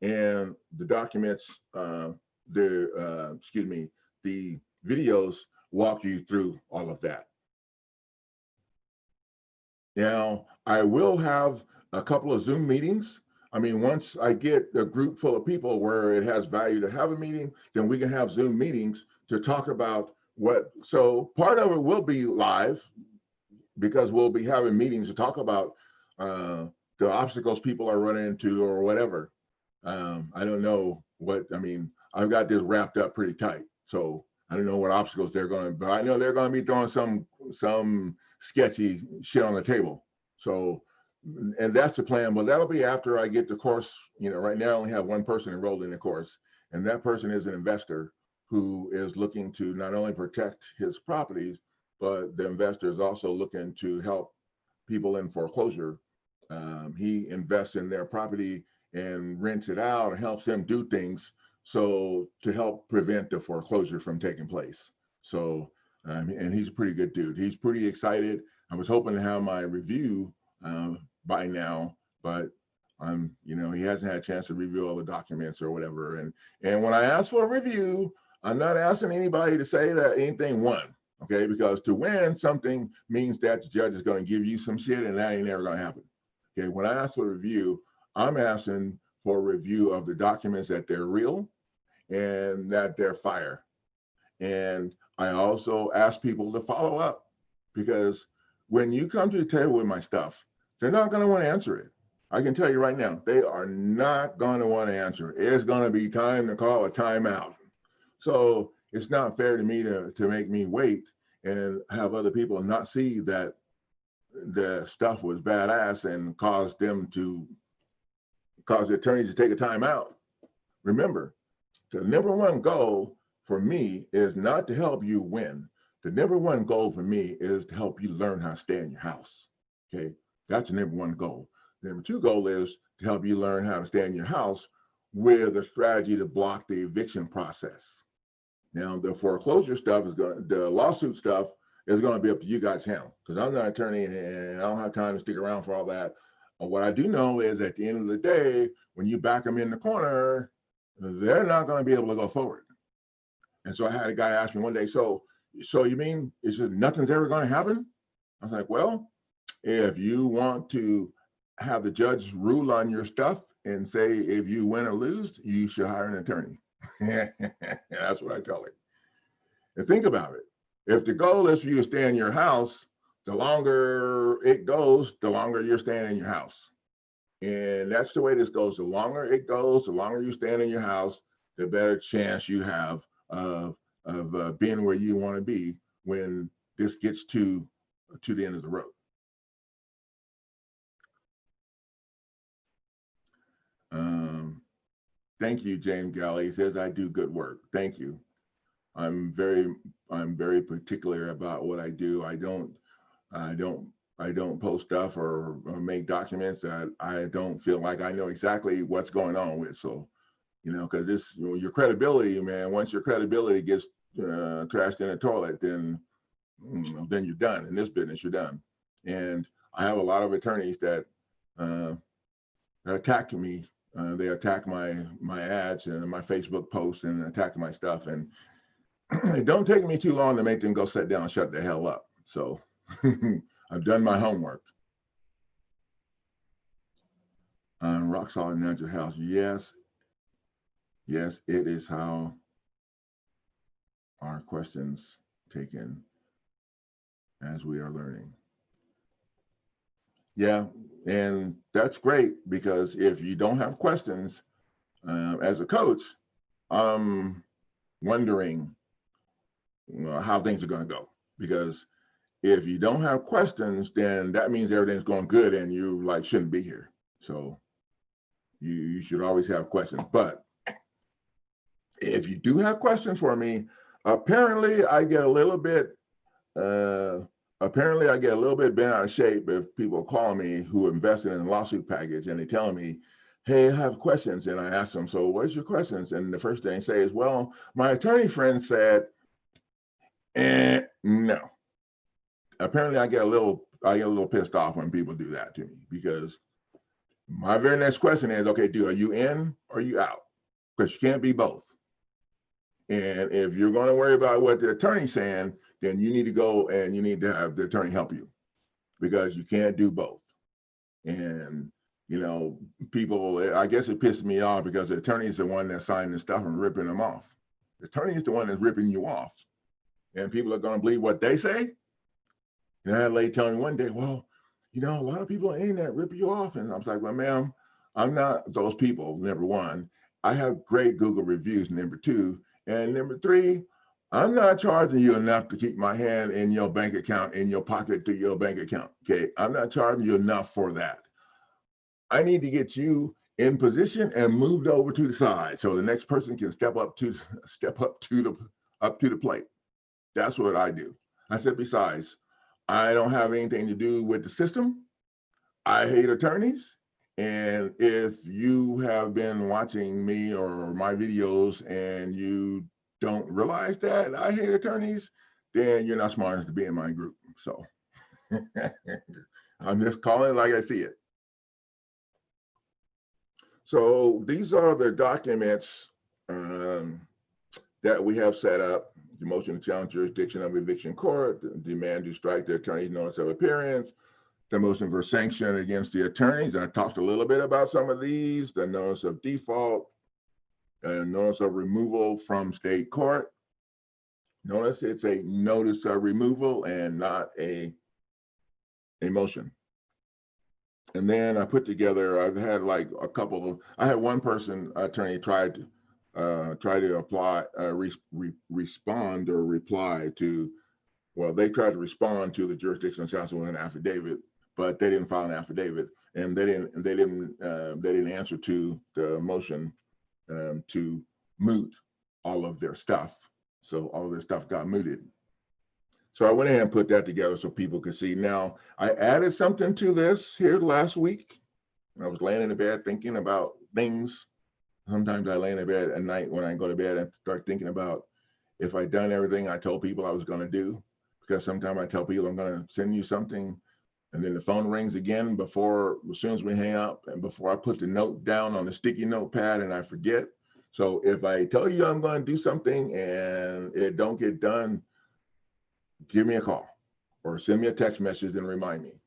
And the documents, the videos walk you through all of that. Now, I will have a couple of Zoom meetings. I mean, once I get a group full of people where it has value to have a meeting, then we can have Zoom meetings to talk about so part of it will be live, because we'll be having meetings to talk about the obstacles people are running into or whatever. I don't know I've got this wrapped up pretty tight. So I don't know what obstacles they're going to, but I know they're going to be throwing some sketchy shit on the table. So, and that's the plan, but that'll be after I get the course. Right now I only have one person enrolled in the course, and that person is an investor who is looking to not only protect his properties, but the investor is also looking to help people in foreclosure. He invests in their property and rents it out and helps them do things to help prevent the foreclosure from taking place. So, and he's a pretty good dude. He's pretty excited. I was hoping to have my review by now, but he hasn't had a chance to review all the documents or whatever. And when I ask for a review, I'm not asking anybody to say that anything won, okay? Because to win something means that the judge is going to give you some shit, and that ain't never going to happen. Okay, when I ask for a review, I'm asking for a review of the documents that they're real and that they're fire. And I also ask people to follow up, because when you come to the table with my stuff, they're not going to want to answer it. I can tell you right now, they are not going to want to answer it. It's going to be time to call a timeout. So it's not fair to me to make me wait and have other people not see that the stuff was badass and cause the attorneys to take a time out. Remember, the number one goal for me is not to help you win. The number one goal for me is to help you learn how to stay in your house. Okay, that's the number one goal. The number two goal is to help you learn how to stay in your house with a strategy to block the eviction process. Now, the foreclosure stuff the lawsuit stuff is going to be up to you guys to handle, because I'm not an attorney and I don't have time to stick around for all that. What I do know is at the end of the day, when you back them in the corner, they're not going to be able to go forward. And so I had a guy ask me one day, so you mean it's just nothing's ever going to happen? I was like, well, if you want to have the judge rule on your stuff and say if you win or lose, you should hire an attorney. That's what I tell him. And think about it. If the goal is for you to stay in your house, the longer it goes, the longer you're staying in your house. And that's the way this goes. The longer it goes, the longer you stand in your house, the better chance you have of being where you want to be when this gets to the end of the road. Thank you, James Galley. He says I do good work. Thank you. I'm very particular about what I do. I don't post stuff or make documents that I don't feel like I know exactly what's going on with. So, because this, your credibility, man, once your credibility gets trashed in a toilet, then you're done. In this business, you're done. And I have a lot of attorneys that attack me. They attack my ads and my Facebook posts and attack my stuff. And it don't take me too long to make them go sit down and shut the hell up. So I've done my homework. Rock solid natural house. Yes, it is how our questions taken as we are learning. Yeah, and that's great, because if you don't have questions, as a coach, I'm wondering how things are going to go. Because if you don't have questions, then that means everything's going good and you shouldn't be here. So you should always have questions. But if you do have questions for me, apparently I get a little bit bent out of shape if people call me who invested in a lawsuit package and they tell me, hey, I have questions. And I ask them, so what's your questions? And the first thing they say is, well, my attorney friend said, no. Apparently I get a little pissed off when people do that to me, because my very next question is, okay, dude, are you in or are you out? Because you can't be both. And if you're going to worry about what the attorney's saying, then you need to go and you need to have the attorney help you, because you can't do both. And, people, I guess it pisses me off because the attorney is the one that's signing the stuff and ripping them off. The attorney is the one that's ripping you off. And people are going to believe what they say. And I had a lady tell me one day, well, a lot of people on the internet rip you off. And I was like, well, ma'am, I'm not those people, number one. I have great Google reviews, number two. And number three, I'm not charging you enough to keep my hand in your bank account, in your pocket to your bank account, okay? I'm not charging you enough for that. I need to get you in position and moved over to the side so the next person can step up to the plate. That's what I do. I said, besides, I don't have anything to do with the system. I hate attorneys. And if you have been watching me or my videos and you don't realize that I hate attorneys, then you're not smart enough to be in my group. So I'm just calling it like I see it. So these are the documents that we have set up: the motion to challenge jurisdiction of eviction court, the demand to strike the attorney's notice of appearance, the motion for sanction against the attorneys. I talked a little bit about some of these: the notice of default, notice of removal from state court. Notice it's a notice of removal and not a motion. And then I put together, I've had like a couple of, I had one person, attorney, try to apply, respond or reply to, well, they tried to respond to the jurisdictional counsel with an affidavit, but they didn't file an affidavit, and they didn't answer to the motion to moot all of their stuff. So all of their stuff got mooted. So I went ahead and put that together so people could see. Now, I added something to this here last week. I was laying in the bed thinking about things. Sometimes I lay in the bed at night when I go to bed and start thinking about if I'd done everything I told people I was going to do. Because sometimes I tell people I'm going to send you something, and then the phone rings again as soon as we hang up, and before I put the note down on the sticky notepad, and I forget. So if I tell you I'm going to do something and it don't get done, give me a call or send me a text message and remind me,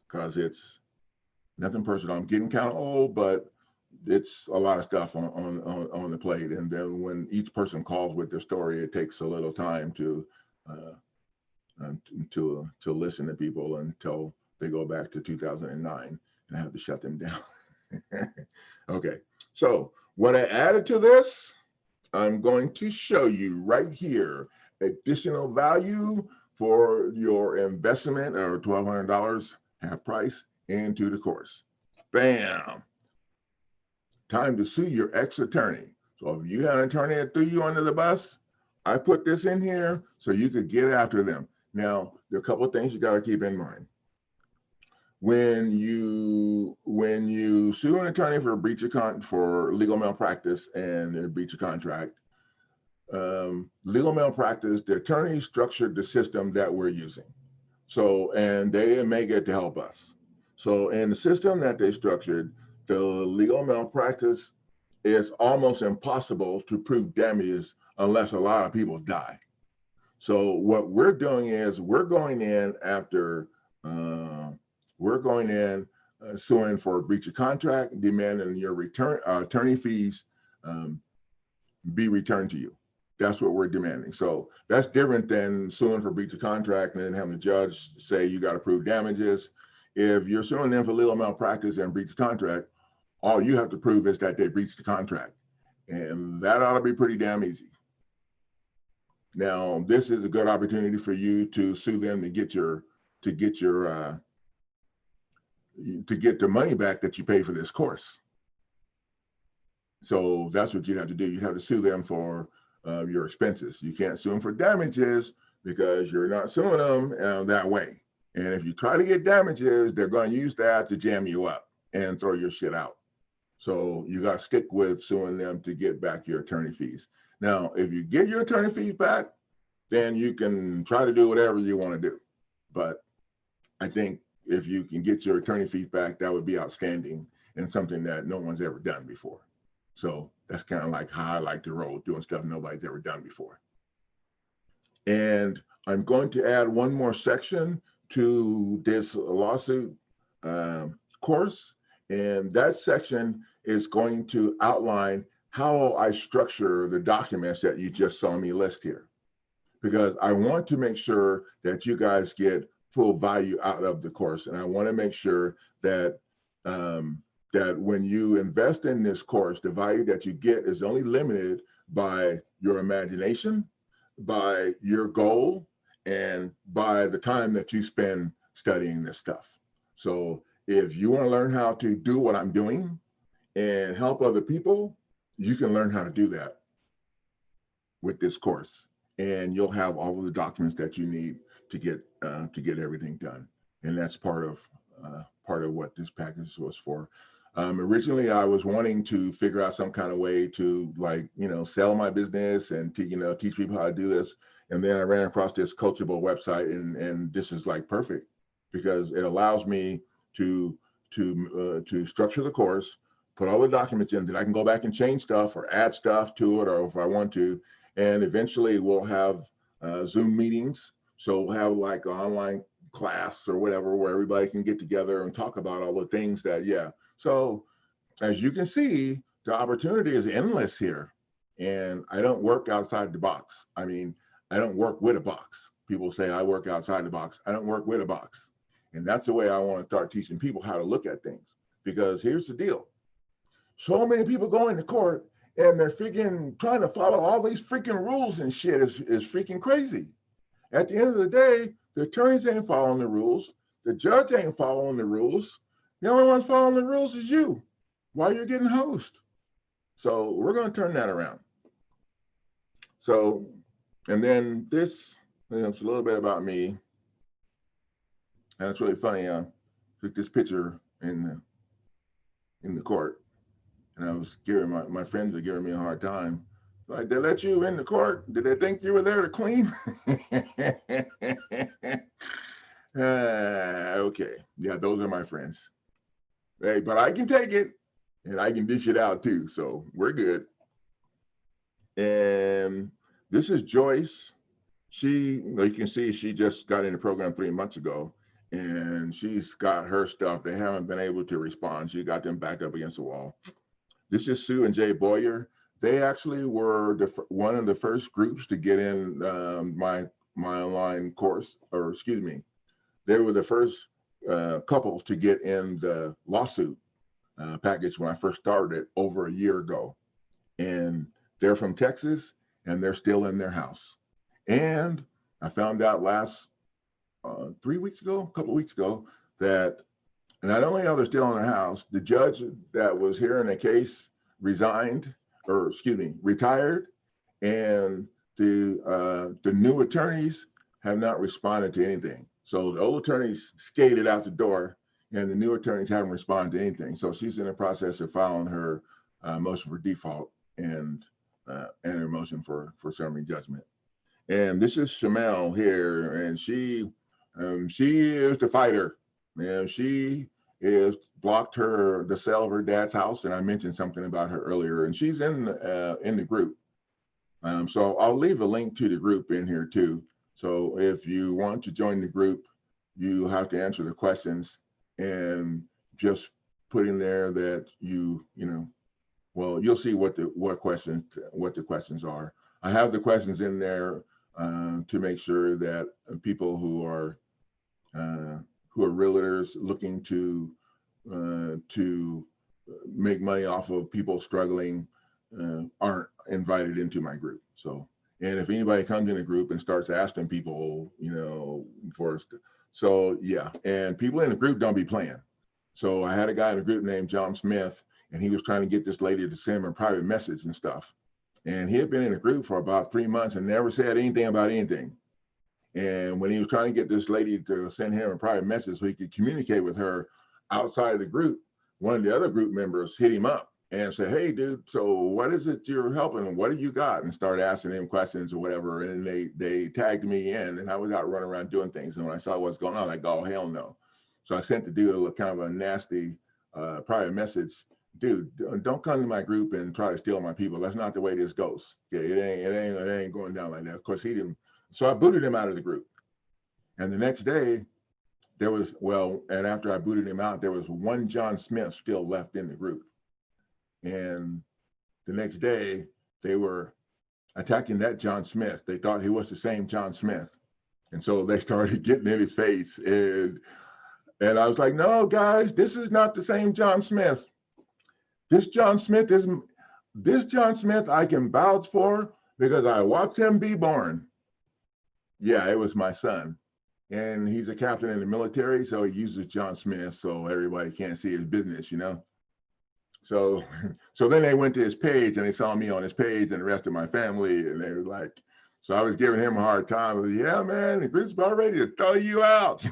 because it's nothing personal. I'm getting kind of old, but it's a lot of stuff on the plate. And then when each person calls with their story, it takes a little time to listen to people until they go back to 2009 and I have to shut them down. Okay, so what I added to this, I'm going to show you right here: additional value for your investment or $1,200 half price into the course. Bam! Time to sue your ex-attorney. So if you had an attorney that threw you under the bus, I put this in here so you could get after them. Now, there are a couple of things you got to keep in mind. When you sue an attorney for breach of for legal malpractice and a breach of contract, legal malpractice, the attorney structured the system that we're using. So, and they didn't make it to help us. So in the system that they structured, the legal malpractice is almost impossible to prove damages unless a lot of people die. So what we're doing is we're going in after, suing for breach of contract, demanding your attorney fees be returned to you. That's what we're demanding. So that's different than suing for breach of contract and then having the judge say you got to prove damages. If you're suing them for legal malpractice and breach of contract, all you have to prove is that they breached the contract. And that ought to be pretty damn easy. Now, this is a good opportunity for you to sue them to get the money back that you pay for this course. So that's what you'd have to do. You have to sue them for your expenses. You can't sue them for damages because you're not suing them that way. And if you try to get damages, they're going to use that to jam you up and throw your shit out. So you got to stick with suing them to get back your attorney fees. Now, if you get your attorney fees back, then you can try to do whatever you want to do. But I think if you can get your attorney fees back, that would be outstanding and something that no one's ever done before. So that's kind of like how I like to roll, doing stuff nobody's ever done before. And I'm going to add one more section to this lawsuit course. And that section is going to outline how I structure the documents that you just saw me list here. Because I want to make sure that you guys get full value out of the course. And I want to make sure that that when you invest in this course, the value that you get is only limited by your imagination, by your goal, and by the time that you spend studying this stuff. So if you want to learn how to do what I'm doing and help other people, you can learn how to do that with this course. And you'll have all of the documents that you need to get everything done. And that's part of what this package was for. Originally, I was wanting to figure out some kind of way to sell my business and to teach people how to do this. And then I ran across this Coachable website, and this is like perfect, because it allows me to structure the course, put all the documents in that I can go back and change stuff or add stuff to it, or if I want to. And eventually we'll have Zoom meetings. So we'll have like an online class or whatever where everybody can get together and talk about all the things that, yeah. So as you can see, the opportunity is endless here. And I don't work outside the box. I mean, I don't work with a box. People say I work outside the box. I don't work with a box. And that's the way I want to start teaching people how to look at things. Because here's the deal. So many people go into court and they're freaking trying to follow all these freaking rules and shit is freaking crazy. At the end of the day, the attorneys ain't following the rules. The judge ain't following the rules. The only ones following the rules is you while you're getting hosed. So we're going to turn that around. So, and then this, it's a little bit about me. And it's really funny. I took this picture in the court, and I was giving my friends were giving me a hard time. Like, they let you in the court? Did they think you were there to clean? Okay, yeah, those are my friends. Hey, but I can take it, and I can dish it out too, so we're good. And this is Joyce. She, you can see, she just got in the program 3 months ago, and she's got her stuff. They haven't been able to respond. She got them backed up against the wall. This is Sue and Jay Boyer. They actually were one of the first groups to get in my online course, or excuse me, they were the first couples to get in the lawsuit package when I first started it over a year ago. And they're from Texas, and they're still in their house. And I found out last 3 weeks ago, a couple of weeks ago, that not only are they still in their house, the judge that was hearing the case retired, and the new attorneys have not responded to anything. So the old attorneys skated out the door, and the new attorneys haven't responded to anything. So she's in the process of filing her motion for default and her motion for summary judgment. And this is Shamel here, and she is the fighter. And she is blocked the sale of her dad's house, and I mentioned something about her earlier, and she's in the group. So I'll leave a link to the group in here too. So if you want to join the group, you have to answer the questions and just put in there that well, you'll see what the questions are. I have the questions in there to make sure that people who are realtors looking to make money off of people struggling aren't invited into my group. So, and if anybody comes in a group and starts asking people, so yeah, and people in the group don't be playing. So I had a guy in the group named John Smith, and he was trying to get this lady to send him a private message and stuff. And he had been in the group for about 3 months and never said anything about anything. And when he was trying to get this lady to send him a private message so he could communicate with her outside of the group, one of the other group members hit him up and said, "Hey, dude, so what is it you're helping? What do you got?" And started asking him questions or whatever. And they tagged me in, and I was out running around doing things. And when I saw what's going on, I go, "Oh, hell no." So I sent the dude a kind of a nasty private message. "Dude, don't come to my group and try to steal my people. That's not the way this goes. Okay, it ain't going down like that." Of course, he didn't. So I booted him out of the group. And the next day, and after I booted him out, there was one John Smith still left in the group. And the next day, they were attacking that John Smith. They thought he was the same John Smith. And so they started getting in his face. And I was like, "No, guys, this is not the same John Smith. This John Smith I can vouch for because I watched him be born. Yeah, it was my son. And he's a captain in the military, so he uses John Smith so everybody can't see his business, So then they went to his page and they saw me on his page and the rest of my family, and they were like, so I was giving him a hard time. I was, "Yeah, man, the group's about ready to throw you out."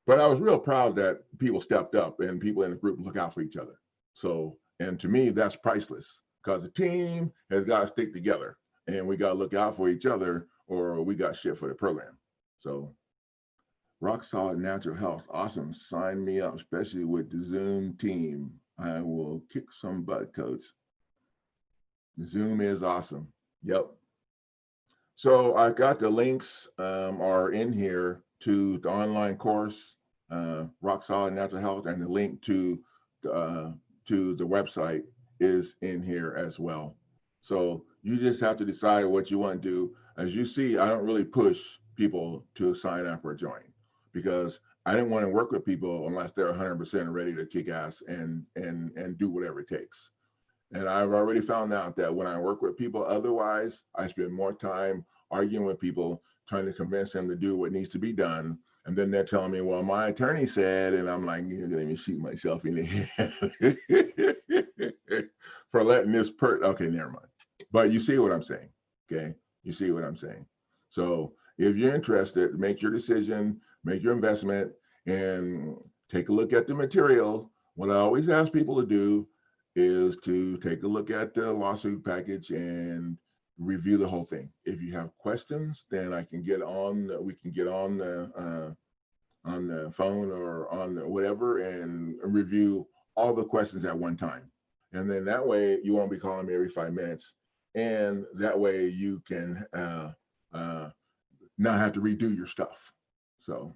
But I was real proud that people stepped up and people in the group look out for each other. So, and to me, that's priceless because the team has got to stick together and we got to look out for each other or we got shit for the program. So Rock Solid Natural Health. Awesome. Sign me up, especially with the Zoom team. I will kick some butt, coach. Zoom is awesome. Yep. So I got the links are in here to the online course, Rock Solid Natural Health, and the link to the website is in here as well. So you just have to decide what you want to do. As you see, I don't really push people to sign up or join because I didn't want to work with people unless they're 100% ready to kick ass and do whatever it takes. And I've already found out that when I work with people otherwise, I spend more time arguing with people, trying to convince them to do what needs to be done. And then they're telling me, well, my attorney said, and I'm like, you're gonna let me shoot myself in the head for letting this okay, never mind. But you see what I'm saying, okay? You see what I'm saying. So if you're interested, make your decision, make your investment, and take a look at the material. What I always ask people to do is to take a look at the lawsuit package and review the whole thing. If you have questions, then I can get on, we can get on the phone or on whatever and review all the questions at one time. And then that way you won't be calling me every 5 minutes. And that way you can not have to redo your stuff. So.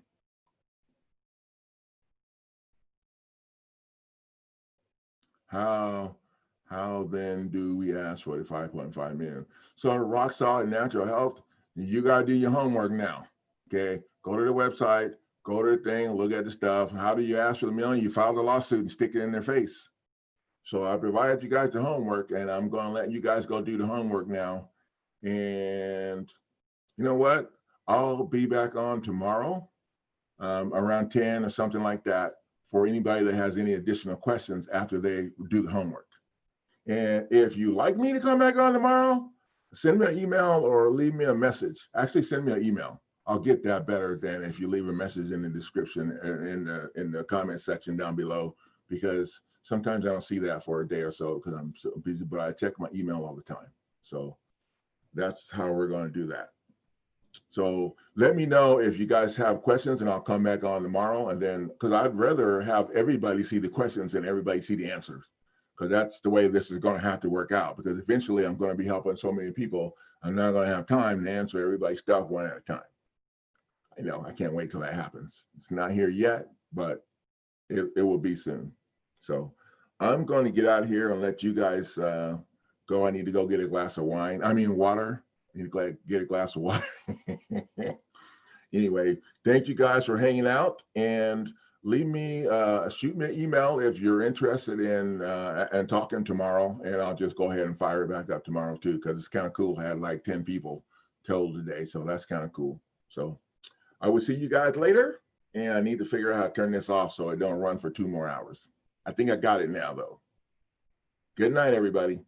How then do we ask for the 5.5 million? So Rock Solid Natural Health, you gotta do your homework now, okay? Go to the website, go to the thing, look at the stuff. How do you ask for the million? You file the lawsuit and stick it in their face. So I provided you guys the homework and I'm gonna let you guys go do the homework now. And you know what? I'll be back on tomorrow around 10 or something like that for anybody that has any additional questions after they do the homework. And if you like me to come back on tomorrow, send me an email or leave me a message. Actually, send me an email. I'll get that better than if you leave a message in the description in the comment section down below, because sometimes I don't see that for a day or so because I'm so busy, but I check my email all the time. So that's how we're going to do that. So let me know if you guys have questions and I'll come back on tomorrow. And then, because I'd rather have everybody see the questions and everybody see the answers, because that's the way this is going to have to work out. Because eventually I'm going to be helping so many people, I'm not going to have time to answer everybody's stuff one at a time. You know, I can't wait till that happens. It's not here yet, but it will be soon. So I'm going to get out of here and let you guys go. I need to go get a glass of wine. I mean, water. I need to get a glass of water. Anyway, thank you guys for hanging out, and leave me, shoot me an email if you're interested in and talking tomorrow, and I'll just go ahead and fire it back up tomorrow too, because it's kind of cool. I had like 10 people told today, so that's kind of cool. So I will see you guys later, and I need to figure out how to turn this off so it don't run for 2 more hours. I think I got it now though. Good night, everybody.